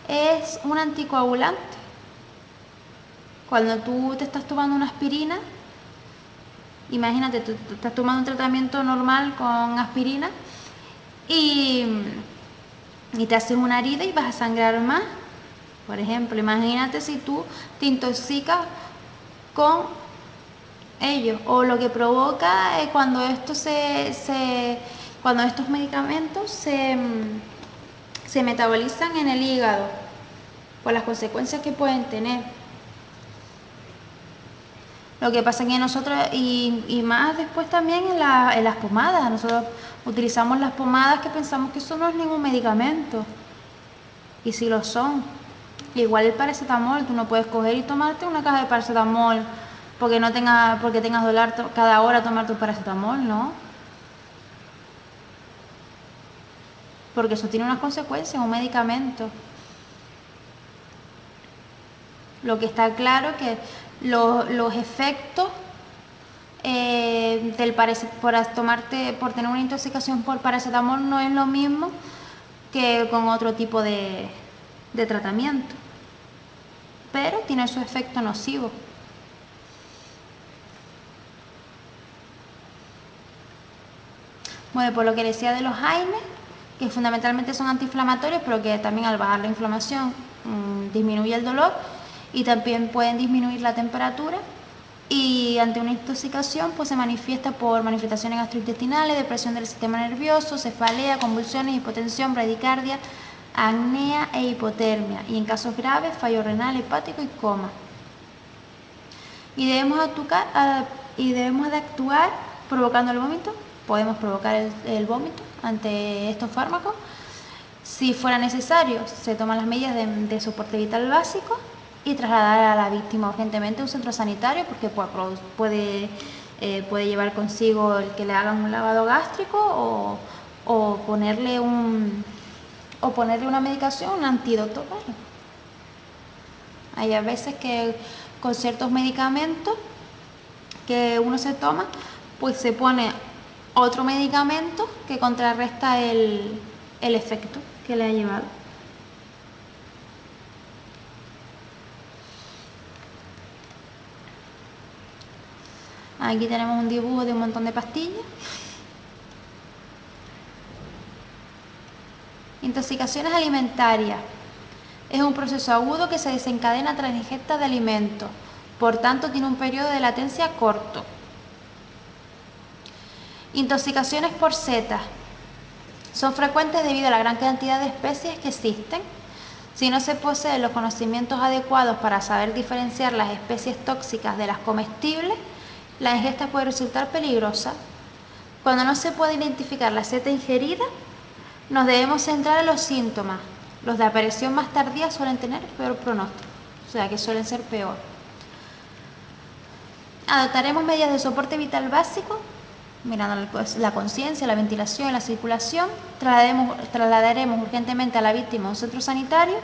es un anticoagulante. Cuando tú te estás tomando una aspirina, imagínate, tú estás tomando un tratamiento normal con aspirina y te haces una herida y vas a sangrar más. Por ejemplo, imagínate si tú te intoxicas con ello, o lo que provoca cuando cuando estos medicamentos se metabolizan en el hígado, por las consecuencias que pueden tener. Lo que pasa es que nosotros, y más después también en las pomadas, nosotros utilizamos las pomadas que pensamos que eso no es ningún medicamento, y sí lo son. Igual el paracetamol, tú no puedes coger y tomarte una caja de paracetamol porque tengas dolor cada hora tomar tu paracetamol, ¿no? Porque eso tiene unas consecuencias, un medicamento. Lo que está claro que los efectos por tener una intoxicación por paracetamol no es lo mismo que con otro tipo de tratamiento, pero tiene su efecto nocivo. Bueno, por lo que decía de los AINES, que fundamentalmente son antiinflamatorios, pero que también al bajar la inflamación disminuye el dolor y también pueden disminuir la temperatura, y ante una intoxicación pues se manifiesta por manifestaciones gastrointestinales, depresión del sistema nervioso, cefalea, convulsiones, hipotensión, bradicardia, apnea e hipotermia, y en casos graves fallo renal, hepático y coma. Y debemos de actuar provocando el vómito. Podemos provocar el vómito ante estos fármacos. Si fuera necesario, se toman las medidas de soporte vital básico y trasladar a la víctima urgentemente a un centro sanitario, porque puede llevar consigo el que le hagan un lavado gástrico o ponerle una medicación, un antídoto. Bueno, hay a veces que con ciertos medicamentos que uno se toma, pues se pone otro medicamento que contrarresta el efecto que le ha llevado. Aquí tenemos un dibujo de un montón de pastillas. Intoxicaciones alimentarias. Es un proceso agudo que se desencadena tras la ingesta de alimentos. Por tanto, tiene un periodo de latencia corto. Intoxicaciones por setas. Son frecuentes debido a la gran cantidad de especies que existen. Si no se poseen los conocimientos adecuados para saber diferenciar las especies tóxicas de las comestibles, la ingesta puede resultar peligrosa. Cuando no se puede identificar la seta ingerida, nos debemos centrar en los síntomas. Los de aparición más tardía suelen tener peor pronóstico, o sea que suelen ser peor. Adoptaremos medidas de soporte vital básico, mirando la conciencia, la ventilación y la circulación. Trasladaremos urgentemente a la víctima a un centro sanitario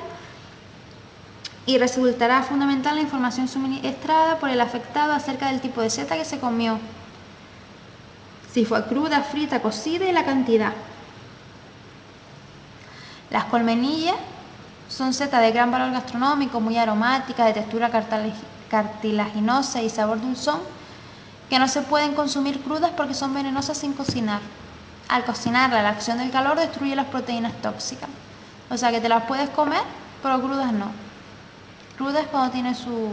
y resultará fundamental la información suministrada por el afectado acerca del tipo de seta que se comió, si fue cruda, frita, cocida y la cantidad. Las colmenillas son setas de gran valor gastronómico, muy aromáticas, de textura cartilaginosa y sabor dulzón, que no se pueden consumir crudas porque son venenosas sin cocinar. Al cocinarla, la acción del calor destruye las proteínas tóxicas. O sea que te las puedes comer, pero crudas no. Crudas es cuando tiene su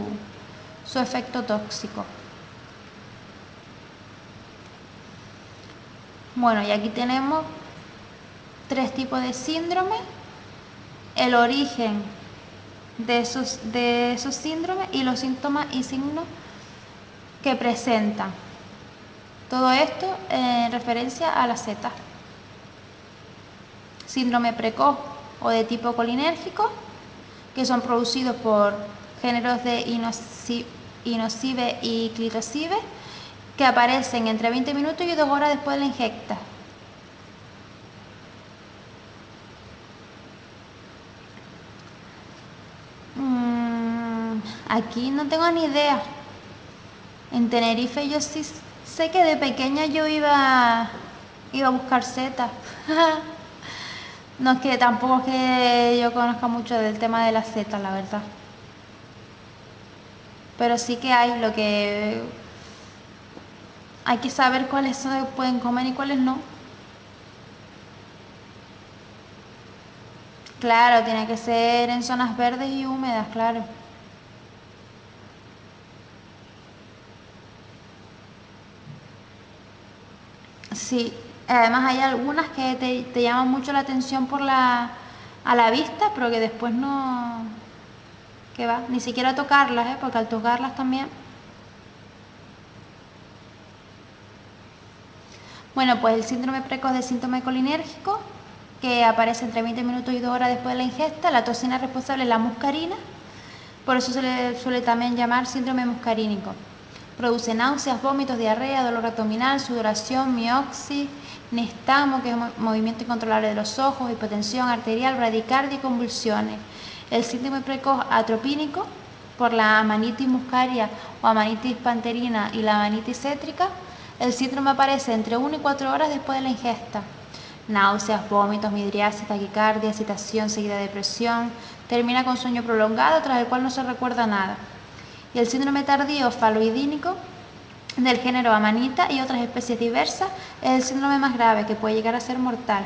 efecto tóxico. Bueno, y aquí tenemos 3 tipos de síndrome, el origen de esos síndromes y los síntomas y signos que presentan. Todo esto en referencia a la seta. Síndrome precoz o de tipo colinérgico, que son producidos por géneros de Inosive y Clitosive, que aparecen entre 20 minutos y 2 horas después de la ingesta. Aquí no tengo ni idea. En Tenerife yo sí sé que de pequeña yo iba a buscar setas. No es que tampoco es que yo conozca mucho del tema de las setas, la verdad. Pero sí que hay, lo que hay que saber cuáles se pueden comer y cuáles no. Claro, tiene que ser en zonas verdes y húmedas, claro. Sí, además hay algunas que te llaman mucho la atención a la vista, pero que después no, que va, ni siquiera tocarlas, porque al tocarlas también. Bueno, pues el síndrome precoz del síntoma colinérgico, que aparece entre 20 minutos y 2 horas después de la ingesta. La toxina responsable es la muscarina, por eso se le suele también llamar síndrome muscarínico. Produce náuseas, vómitos, diarrea, dolor abdominal, sudoración, mioxis, nistagmo, que es movimiento incontrolable de los ojos, hipotensión arterial, bradicardia y convulsiones. El síndrome precoz atropínico por la amanitis muscaria o amanitis panterina y la amanitis cétrica, el síndrome aparece entre 1 y 4 horas después de la ingesta. Náuseas, vómitos, midriasis, taquicardia, excitación seguida de depresión, termina con sueño prolongado tras el cual no se recuerda nada. Y el síndrome tardío faloidínico del género Amanita y otras especies diversas es el síndrome más grave que puede llegar a ser mortal.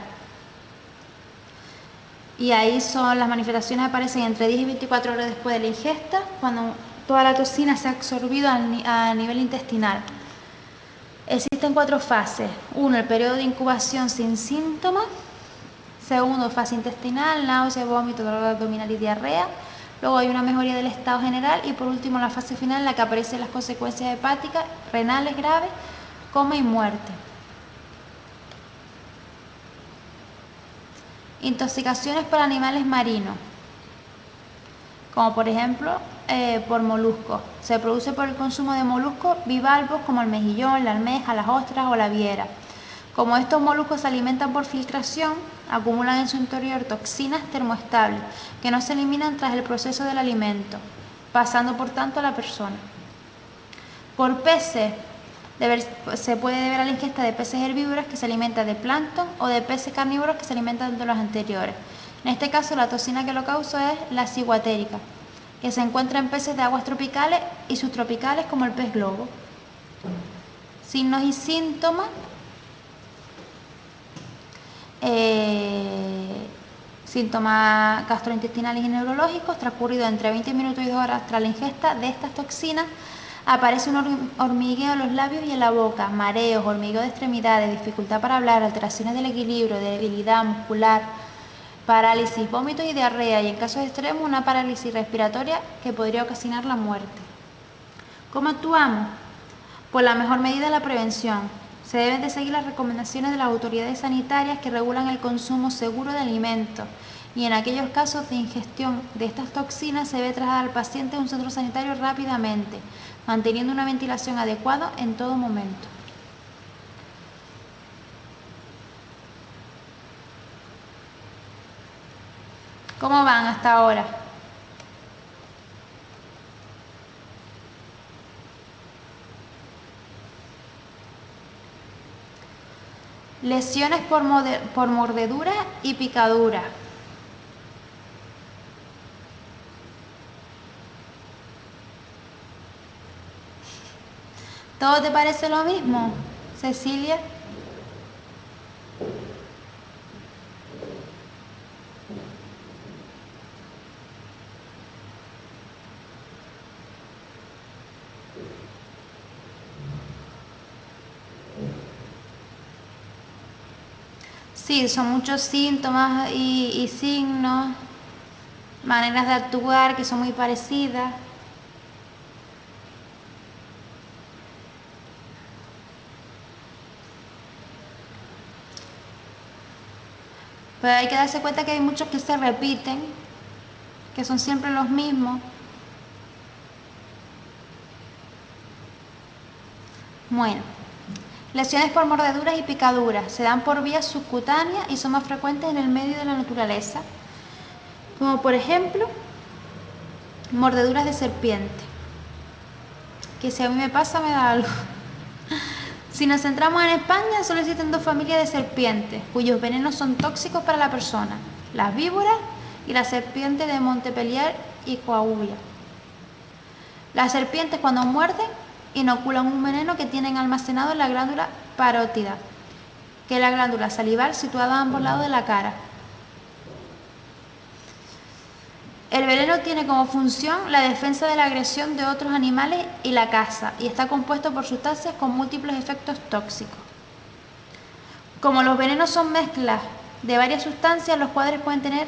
Y ahí las manifestaciones aparecen entre 10 y 24 horas después de la ingesta, cuando toda la toxina se ha absorbido a nivel intestinal. Existen 4 fases. 1, el periodo de incubación sin síntomas. Segundo, fase intestinal, náusea, vómito, dolor abdominal y diarrea. Luego hay una mejoría del estado general y por último la fase final en la que aparecen las consecuencias hepáticas, renales graves, coma y muerte. Intoxicaciones por animales marinos, como por ejemplo por moluscos. Se produce por el consumo de moluscos bivalvos como el mejillón, la almeja, las ostras o la viera. Como estos moluscos se alimentan por filtración, acumulan en su interior toxinas termoestables que no se eliminan tras el proceso del alimento, pasando por tanto a la persona. Por peces, se puede deber a la ingesta de peces herbívoros que se alimentan de plancton o de peces carnívoros que se alimentan de los anteriores. En este caso, la toxina que lo causa es la ciguatérica, que se encuentra en peces de aguas tropicales y subtropicales como el pez globo. Signos y síntomas. Síntomas gastrointestinales y neurológicos transcurridos entre 20 minutos y 2 horas tras la ingesta de estas toxinas. Aparece un hormigueo en los labios y en la boca, mareos, hormigueo de extremidades, dificultad para hablar, alteraciones del equilibrio, debilidad muscular, parálisis, vómitos y diarrea, y en casos extremos una parálisis respiratoria que podría ocasionar la muerte. ¿Cómo actuamos? Pues la mejor medida es la prevención. Se deben de seguir las recomendaciones de las autoridades sanitarias que regulan el consumo seguro de alimentos y en aquellos casos de ingestión de estas toxinas se debe trasladar al paciente a un centro sanitario rápidamente, manteniendo una ventilación adecuada en todo momento. ¿Cómo van hasta ahora? Lesiones por mordedura y picadura. ¿Todo te parece lo mismo, Cecilia? Sí, son muchos síntomas y signos, maneras de actuar que son muy parecidas. Pero hay que darse cuenta que hay muchos que se repiten, que son siempre los mismos. Bueno, lesiones por mordeduras y picaduras se dan por vías subcutáneas y son más frecuentes en el medio de la naturaleza, como por ejemplo mordeduras de serpiente, que si a mí me pasa me da algo. Si nos centramos en España, solo existen 2 familias de serpientes, cuyos venenos son tóxicos para la persona: las víboras y la serpiente de Montpellier y Coahuila. Las serpientes, cuando muerden, inoculan un veneno que tienen almacenado en la glándula parótida, que es la glándula salival situada a ambos lados de la cara. El veneno tiene como función la defensa de la agresión de otros animales y la caza, y está compuesto por sustancias con múltiples efectos tóxicos. Como los venenos son mezclas de varias sustancias, los cuales pueden tener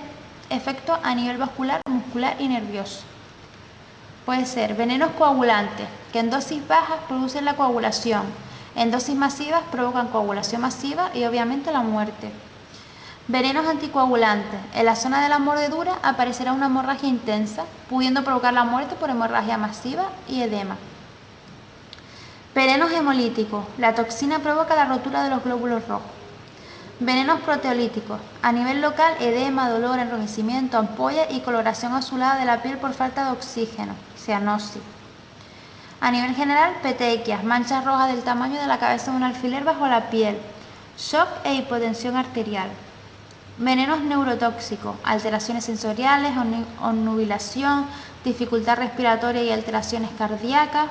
efectos a nivel vascular, muscular y nervioso. Puede ser venenos coagulantes, que en dosis bajas producen la coagulación, en dosis masivas provocan coagulación masiva y obviamente la muerte. Venenos anticoagulantes. En la zona de la mordedura aparecerá una hemorragia intensa, pudiendo provocar la muerte por hemorragia masiva y edema. Venenos hemolíticos. La toxina provoca la rotura de los glóbulos rojos. Venenos proteolíticos. A nivel local, edema, dolor, enrojecimiento, ampolla y coloración azulada de la piel por falta de oxígeno, cianosis. A nivel general, petequias, manchas rojas del tamaño de la cabeza de un alfiler bajo la piel, shock e hipotensión arterial. Venenos neurotóxicos, alteraciones sensoriales, obnubilación, dificultad respiratoria y alteraciones cardíacas.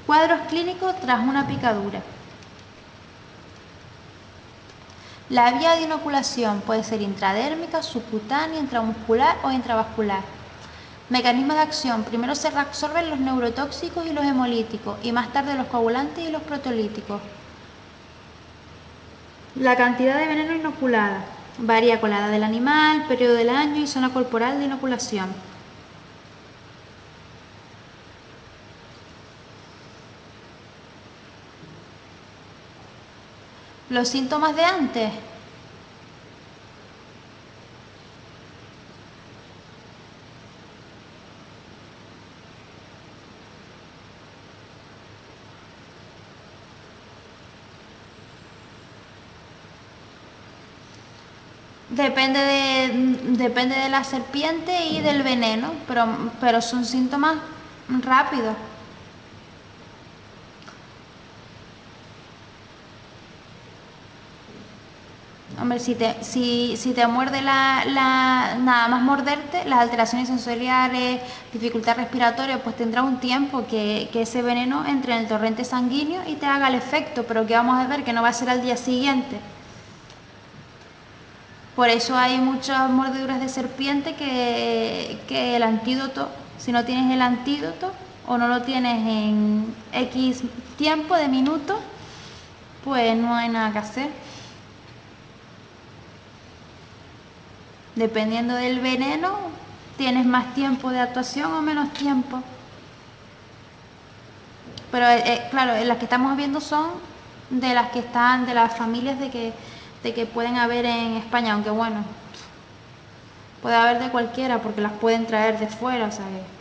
Cuadros clínicos tras una picadura. La vía de inoculación puede ser intradérmica, subcutánea, intramuscular o intravascular. Mecanismo de acción. Primero se reabsorben los neurotóxicos y los hemolíticos y más tarde los coagulantes y los proteolíticos. La cantidad de veneno inoculada varía con la edad del animal, periodo del año y zona corporal de inoculación. Los síntomas de antes. Depende de la serpiente y del veneno, pero son síntomas rápidos. Hombre, si te muerde nada más morderte, las alteraciones sensoriales, dificultad respiratoria, pues tendrá un tiempo que ese veneno entre en el torrente sanguíneo y te haga el efecto, pero que vamos a ver que no va a ser al día siguiente. Por eso hay muchas mordeduras de serpiente que el antídoto, si no tienes el antídoto o no lo tienes en X tiempo de minutos, pues no hay nada que hacer. Dependiendo del veneno, tienes más tiempo de actuación o menos tiempo. Pero claro, las que estamos viendo son de las que están, de las familias de que pueden haber en España, aunque bueno, puede haber de cualquiera porque las pueden traer de fuera, o sea que...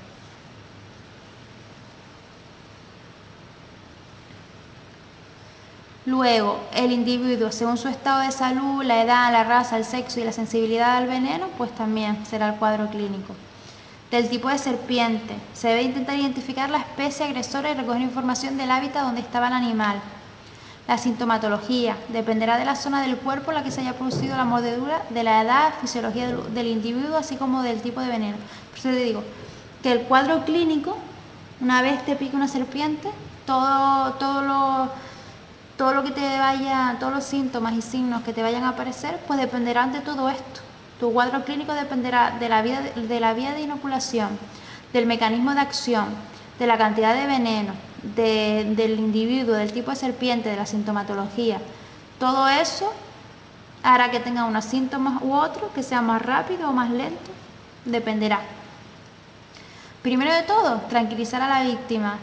Luego, el individuo, según su estado de salud, la edad, la raza, el sexo y la sensibilidad al veneno, pues también será el cuadro clínico. Del tipo de serpiente, se debe intentar identificar la especie agresora y recoger información del hábitat donde estaba el animal. La sintomatología dependerá de la zona del cuerpo en la que se haya producido la mordedura, de la edad, fisiología del individuo, así como del tipo de veneno. Por eso te digo que el cuadro clínico, una vez te pica una serpiente, todo lo que te vaya, todos los síntomas y signos que te vayan a aparecer, pues dependerán de todo esto. Tu cuadro clínico dependerá de la vía de inoculación, del mecanismo de acción, de la cantidad de veneno, del individuo, del tipo de serpiente, de la sintomatología. Todo eso hará que tenga unos síntomas u otros, que sea más rápido o más lento, dependerá. Primero de todo, tranquilizar a la víctima,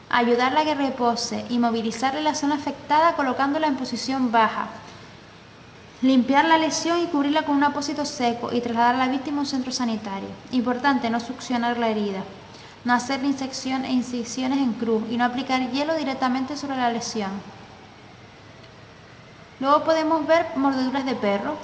ayudarla a que repose, inmovilizarle la zona afectada colocándola en posición baja, limpiar la lesión y cubrirla con un apósito seco y trasladar a la víctima a un centro sanitario. Importante, no succionar la herida, no hacer incisiones en cruz y no aplicar hielo directamente sobre la lesión. Luego podemos ver mordeduras de perro.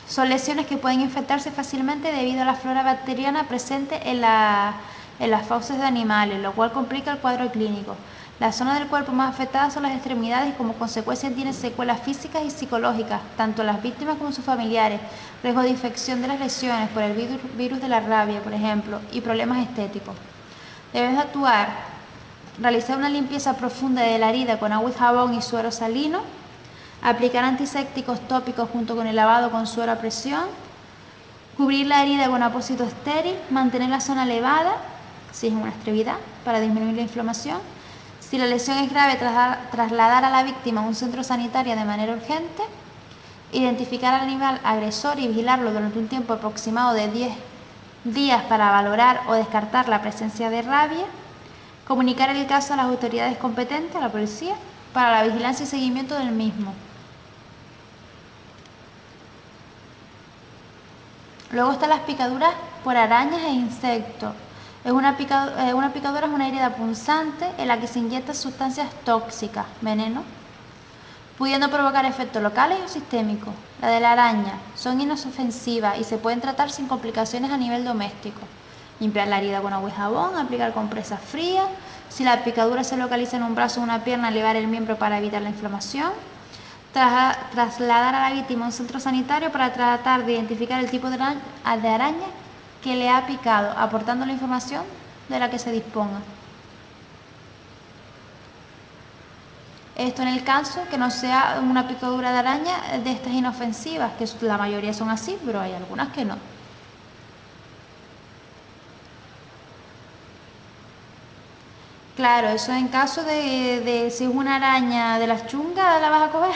Son lesiones que pueden infectarse fácilmente debido a la flora bacteriana presente en las fauces de animales, lo cual complica el cuadro clínico. Las zonas del cuerpo más afectadas son las extremidades y como consecuencia tienen secuelas físicas y psicológicas, tanto las víctimas como sus familiares, riesgo de infección de las lesiones por el virus de la rabia, por ejemplo, y problemas estéticos. Debes actuar, realizar una limpieza profunda de la herida con agua y jabón y suero salino, aplicar antisépticos tópicos junto con el lavado con suero a presión, cubrir la herida con apósito estéril, mantener la zona elevada, si es una extremidad, para disminuir la inflamación. Si la lesión es grave, trasladar a la víctima a un centro sanitario de manera urgente, identificar al animal agresor y vigilarlo durante un tiempo aproximado de 10 días para valorar o descartar la presencia de rabia, comunicar el caso a las autoridades competentes, a la policía, para la vigilancia y seguimiento del mismo. Luego están las picaduras por arañas e insectos. Una picadura es una herida punzante en la que se inyectan sustancias tóxicas, veneno, pudiendo provocar efectos locales o sistémicos. La de la araña son inofensivas y se pueden tratar sin complicaciones a nivel doméstico. Limpiar la herida con agua y jabón, aplicar compresas frías. Si la picadura se localiza en un brazo o una pierna, elevar el miembro para evitar la inflamación. Trasladar a la víctima a un centro sanitario para tratar de identificar el tipo de araña que le ha picado, aportando la información de la que se disponga. Esto en el caso que no sea una picadura de araña de estas inofensivas, que la mayoría son así, pero hay algunas que no. Claro, eso en caso de si es una araña de las chungas, ¿la vas a coger?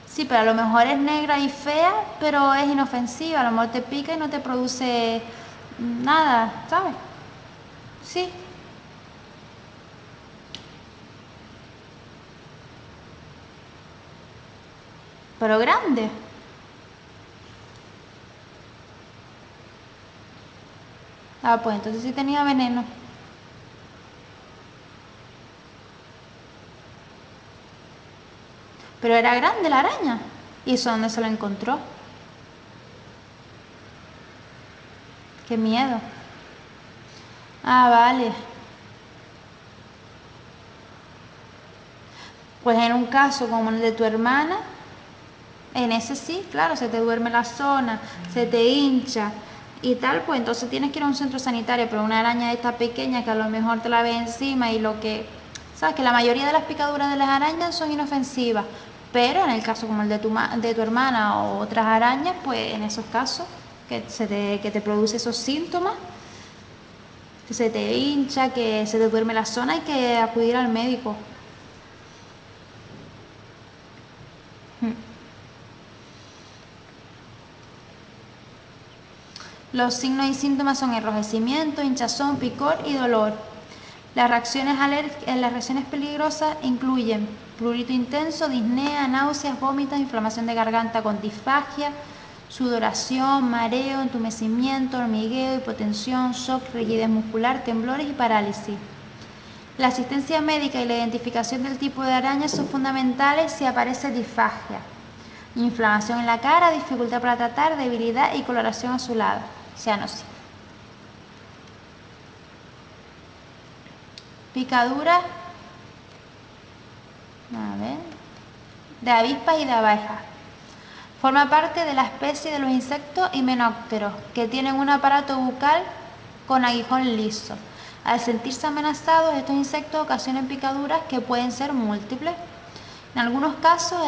Sí, pero a lo mejor es negra y fea, pero es inofensiva. A lo mejor te pica y no te produce nada, ¿sabes? Sí, pero grande. Ah, pues entonces sí tenía veneno. Pero era grande la araña. ¿Y eso dónde se lo encontró? Qué miedo. Ah, vale. Pues en un caso como el de tu hermana, en ese sí, claro, se te duerme la zona, se te hincha y tal, pues entonces tienes que ir a un centro sanitario, pero una araña de esta pequeña que a lo mejor te la ve encima y lo que... Sabes que la mayoría de las picaduras de las arañas son inofensivas, pero en el caso como el de tu hermana o otras arañas, pues en esos casos que te produce esos síntomas, que se te hincha, que se te duerme la zona, hay que acudir al médico. Los signos y síntomas son enrojecimiento, hinchazón, picor y dolor. Las reacciones peligrosas incluyen prurito intenso, disnea, náuseas, vómitos, inflamación de garganta con disfagia, sudoración, mareo, entumecimiento, hormigueo, hipotensión, shock, rigidez muscular, temblores y parálisis. La asistencia médica y la identificación del tipo de araña son fundamentales si aparece disfagia, inflamación en la cara, dificultad para tratar, debilidad y coloración azulada, cianosis. Picadura, de avispas y de abejas. Forma parte de la especie de los insectos himenópteros, que tienen un aparato bucal con aguijón liso. Al sentirse amenazados, estos insectos ocasionan picaduras que pueden ser múltiples. En algunos casos,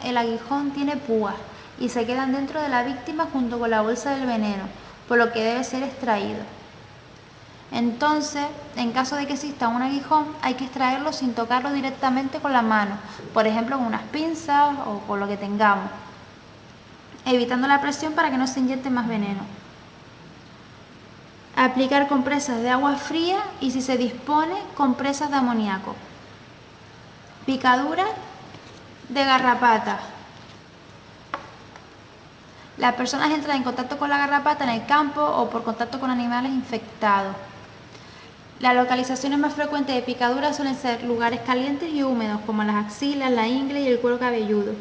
el aguijón tiene púas y se quedan dentro de la víctima junto con la bolsa del veneno, por lo que debe ser extraído. Entonces, en caso de que exista un aguijón, hay que extraerlo sin tocarlo directamente con la mano, por ejemplo con unas pinzas o con lo que tengamos, evitando la presión para que no se inyecte más veneno. Aplicar compresas de agua fría y, si se dispone, compresas de amoníaco. Picadura de garrapata. Las personas entran en contacto con la garrapata en el campo o por contacto con animales infectados. Las localizaciones más frecuentes de picaduras suelen ser lugares calientes y húmedos, como las axilas, la ingle y el cuero cabelludo.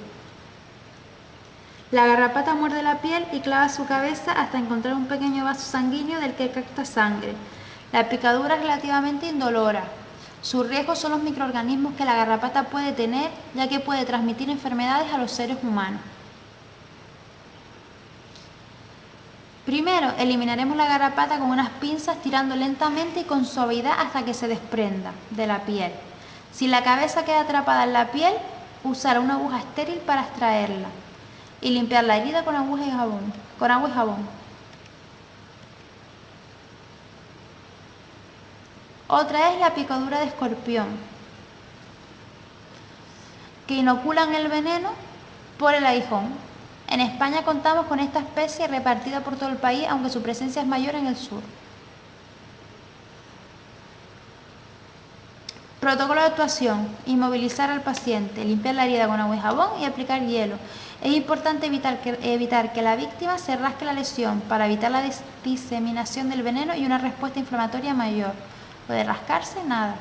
La garrapata muerde la piel y clava su cabeza hasta encontrar un pequeño vaso sanguíneo del que capta sangre. La picadura es relativamente indolora. Su riesgo son los microorganismos que la garrapata puede tener, ya que puede transmitir enfermedades a los seres humanos. Primero, eliminaremos la garrapata con unas pinzas, tirando lentamente y con suavidad hasta que se desprenda de la piel. Si la cabeza queda atrapada en la piel, usar una aguja estéril para extraerla y limpiar la herida con agua y jabón. Otra es la picadura de escorpión, que inoculan el veneno por el aguijón. En España contamos con esta especie repartida por todo el país, aunque su presencia es mayor en el sur. Protocolo de actuación: inmovilizar al paciente, limpiar la herida con agua y jabón y aplicar hielo. Es importante evitar que la víctima se rasque la lesión para evitar la diseminación del veneno y una respuesta inflamatoria mayor. Lo de rascarse, nada.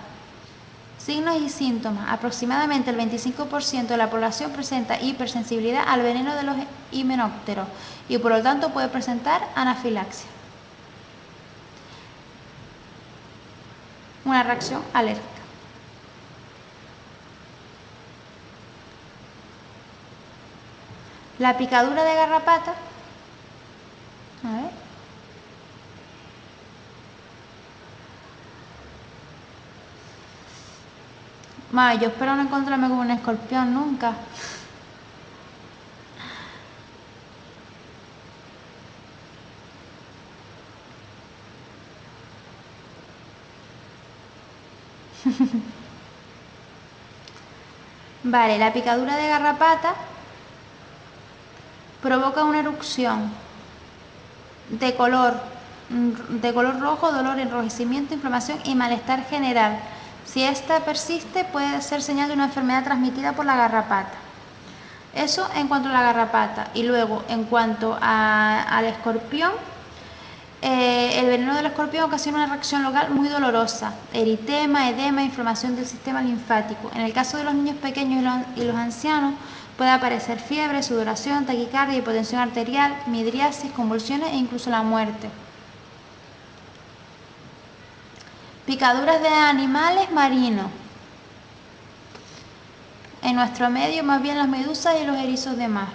Signos y síntomas. Aproximadamente el 25% de la población presenta hipersensibilidad al veneno de los himenópteros y por lo tanto puede presentar anafilaxia, una reacción alérgica. La picadura de garrapata, a ver, yo espero no encontrarme con un escorpión nunca. Vale, la picadura de garrapata provoca una erupción de color rojo, dolor, enrojecimiento, inflamación y malestar general. Si esta persiste, puede ser señal de una enfermedad transmitida por la garrapata. Eso en cuanto a la garrapata. Y luego, en cuanto al escorpión, el veneno del escorpión ocasiona una reacción local muy dolorosa: eritema, edema, inflamación del sistema linfático. En el caso de los niños pequeños y los ancianos, puede aparecer fiebre, sudoración, taquicardia, hipotensión arterial, midriasis, convulsiones e incluso la muerte. Picaduras de animales marinos. En nuestro medio, más bien las medusas y los erizos de mar.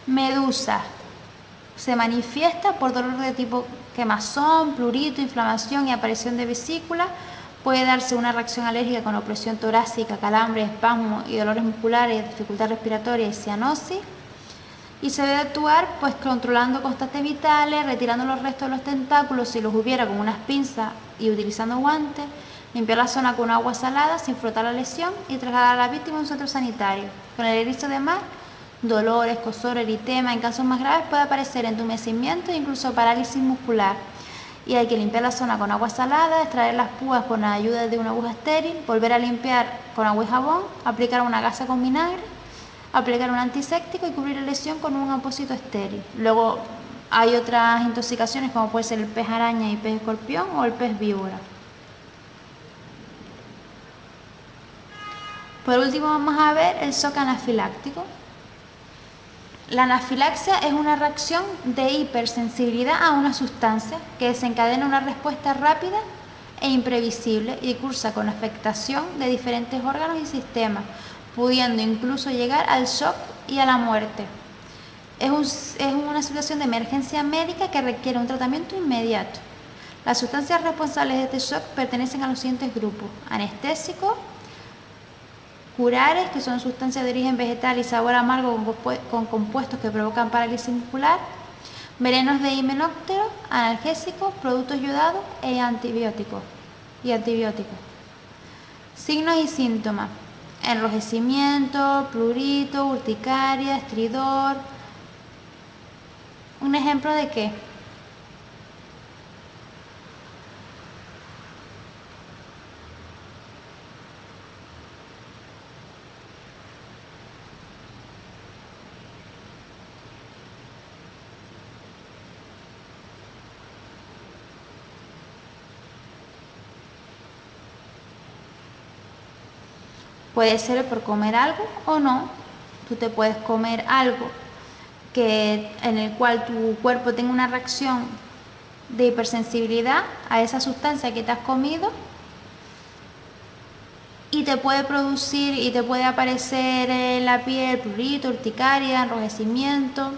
Medusa. Se manifiesta por dolor de tipo quemazón, prurito, inflamación y aparición de vesícula. Puede darse una reacción alérgica con opresión torácica, calambre, espasmo y dolores musculares, dificultad respiratoria y cianosis. Y se debe actuar pues controlando constantes vitales, retirando los restos de los tentáculos si los hubiera con unas pinzas y utilizando guantes, limpiar la zona con agua salada sin frotar la lesión y trasladar a la víctima a un centro sanitario. Con el erizo de mar, dolor, escozor, eritema, en casos más graves puede aparecer entumecimiento e incluso parálisis muscular. Y hay que limpiar la zona con agua salada, extraer las púas con la ayuda de una aguja estéril, volver a limpiar con agua y jabón, aplicar una gasa con vinagre, aplicar un antiséptico y cubrir la lesión con un apósito estéril. Luego hay otras intoxicaciones como puede ser el pez araña y pez escorpión o el pez víbora. Por último vamos a ver el shock anafiláctico. La anafilaxia es una reacción de hipersensibilidad a una sustancia que desencadena una respuesta rápida e imprevisible y cursa con afectación de diferentes órganos y sistemas, pudiendo incluso llegar al shock y a la muerte. Es una situación de emergencia médica que requiere un tratamiento inmediato. Las sustancias responsables de este shock pertenecen a los siguientes grupos: anestésicos, curares, que son sustancias de origen vegetal y sabor amargo con compuestos que provocan parálisis muscular, venenos de himenópteros, analgésicos, productos yodados y antibióticos. Signos y síntomas: enrojecimiento, prurito, urticaria, estridor. ¿Un ejemplo de qué? Puede ser por comer algo o no. Tú te puedes comer algo en el cual tu cuerpo tenga una reacción de hipersensibilidad a esa sustancia que te has comido y te puede producir y te puede aparecer en la piel prurito, urticaria, enrojecimiento.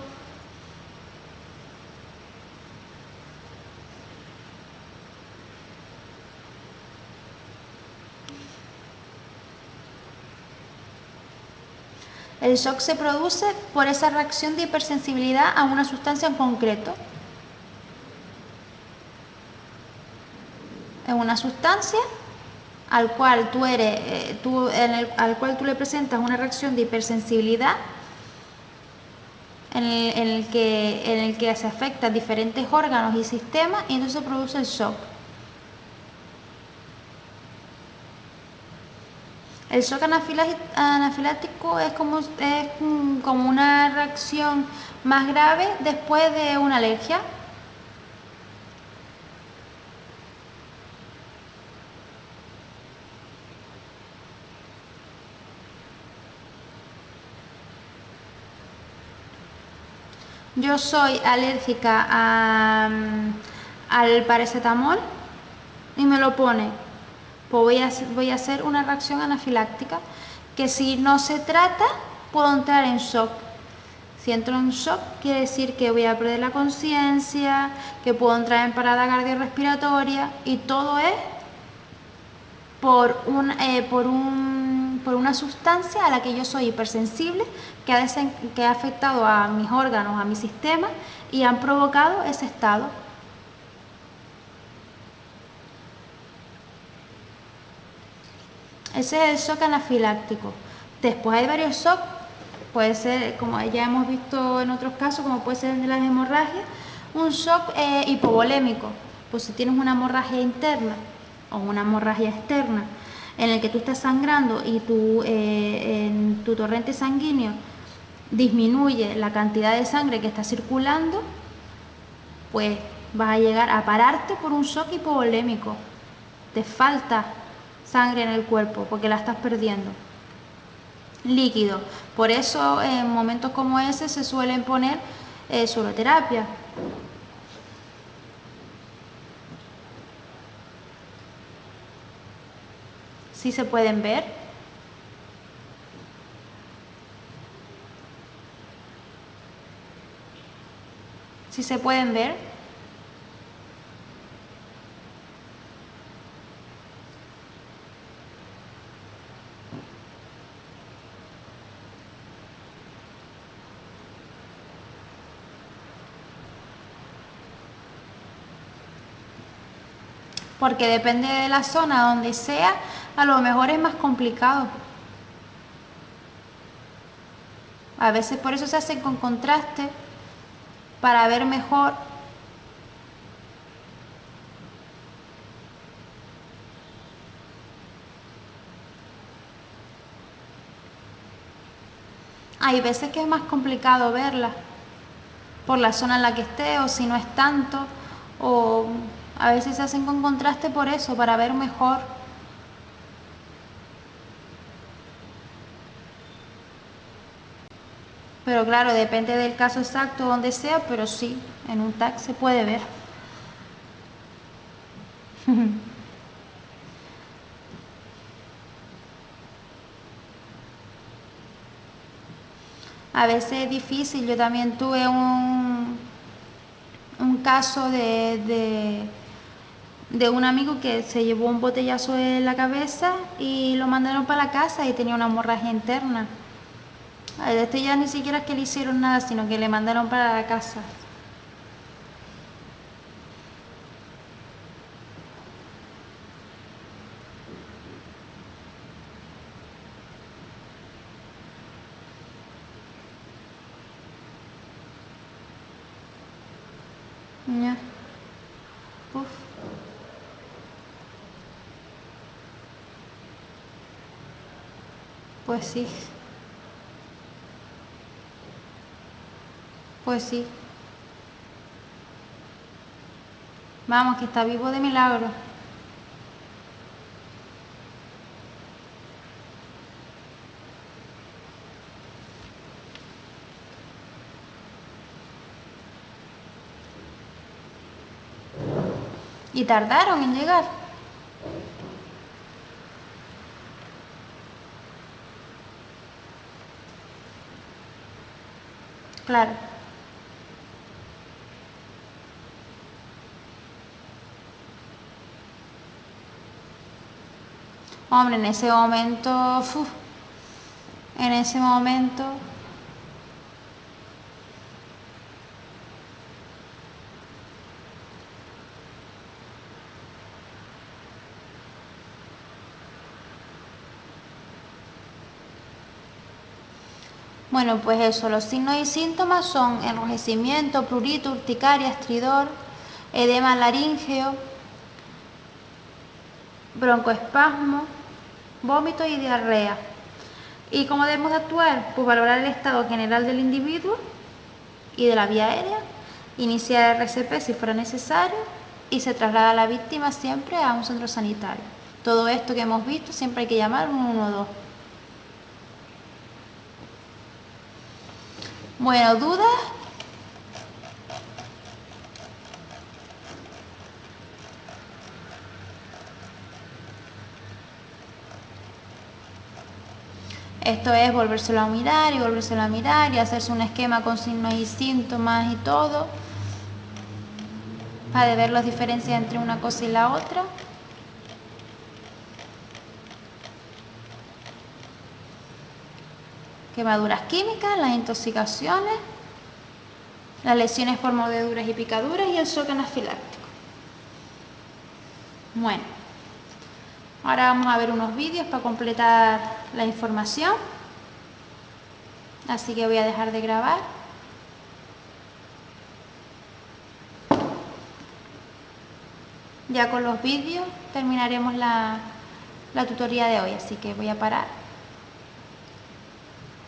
El shock se produce por esa reacción de hipersensibilidad a una sustancia en concreto. Es una sustancia al cual tú le presentas una reacción de hipersensibilidad en el que se afectan diferentes órganos y sistemas y entonces se produce el shock. El shock anafiláctico es como una reacción más grave después de una alergia. yo soy alérgica al paracetamol y me lo pone, pues voy a hacer una reacción anafiláctica que si no se trata puedo entrar en shock. Si entro en shock quiere decir que voy a perder la conciencia, que puedo entrar en parada cardiorrespiratoria y todo es por una sustancia a la que yo soy hipersensible, que ha afectado a mis órganos, a mi sistema y han provocado ese estado. Ese es el shock anafiláctico. Después hay varios shocks, puede ser, como ya hemos visto en otros casos, como puede ser el de las hemorragias, un shock hipovolémico, pues si tienes una hemorragia interna o una hemorragia externa en el que tú estás sangrando y en tu torrente sanguíneo disminuye la cantidad de sangre que está circulando, pues vas a llegar a pararte por un shock hipovolémico. Te falta sangre en el cuerpo porque la estás perdiendo. Líquido. Por eso en momentos como ese se suelen poner sueroterapia. ¿Sí se pueden ver? ¿Sí se pueden ver? Porque depende de la zona donde sea, a lo mejor es más complicado. A veces por eso se hacen con contraste, para ver mejor. Hay veces que es más complicado verla por la zona en la que esté o si no es tanto, o a veces se hacen con contraste por eso, para ver mejor. Pero claro, depende del caso exacto donde sea, pero sí, en un TAC se puede ver. A veces es difícil, yo también tuve un caso de un amigo que se llevó un botellazo en la cabeza y lo mandaron para la casa y tenía una hemorragia interna. A este ya ni siquiera es que le hicieron nada, sino que le mandaron para la casa. Ya. Uf. Pues sí, pues sí. Vamos, que está vivo de milagro. Y tardaron en llegar. Claro. Hombre, en ese momento, en ese momento, bueno, pues eso, los signos y síntomas son enrojecimiento, prurito, urticaria, estridor, edema laríngeo, broncoespasmo, vómito y diarrea. ¿Y cómo debemos actuar? Pues valorar el estado general del individuo y de la vía aérea, iniciar RCP si fuera necesario y se traslada a la víctima siempre a un centro sanitario. Todo esto que hemos visto siempre hay que llamar 112. Bueno, ¿dudas? Esto es volvérselo a mirar y volvérselo a mirar y hacerse un esquema con signos y síntomas y todo, para ver las diferencias entre una cosa y la otra. Quemaduras químicas, las intoxicaciones, las lesiones por mordeduras y picaduras y el shock anafiláctico. Bueno, ahora vamos a ver unos vídeos para completar la información. Así que voy a dejar de grabar. Ya con los vídeos terminaremos la tutoría de hoy, así que voy a parar.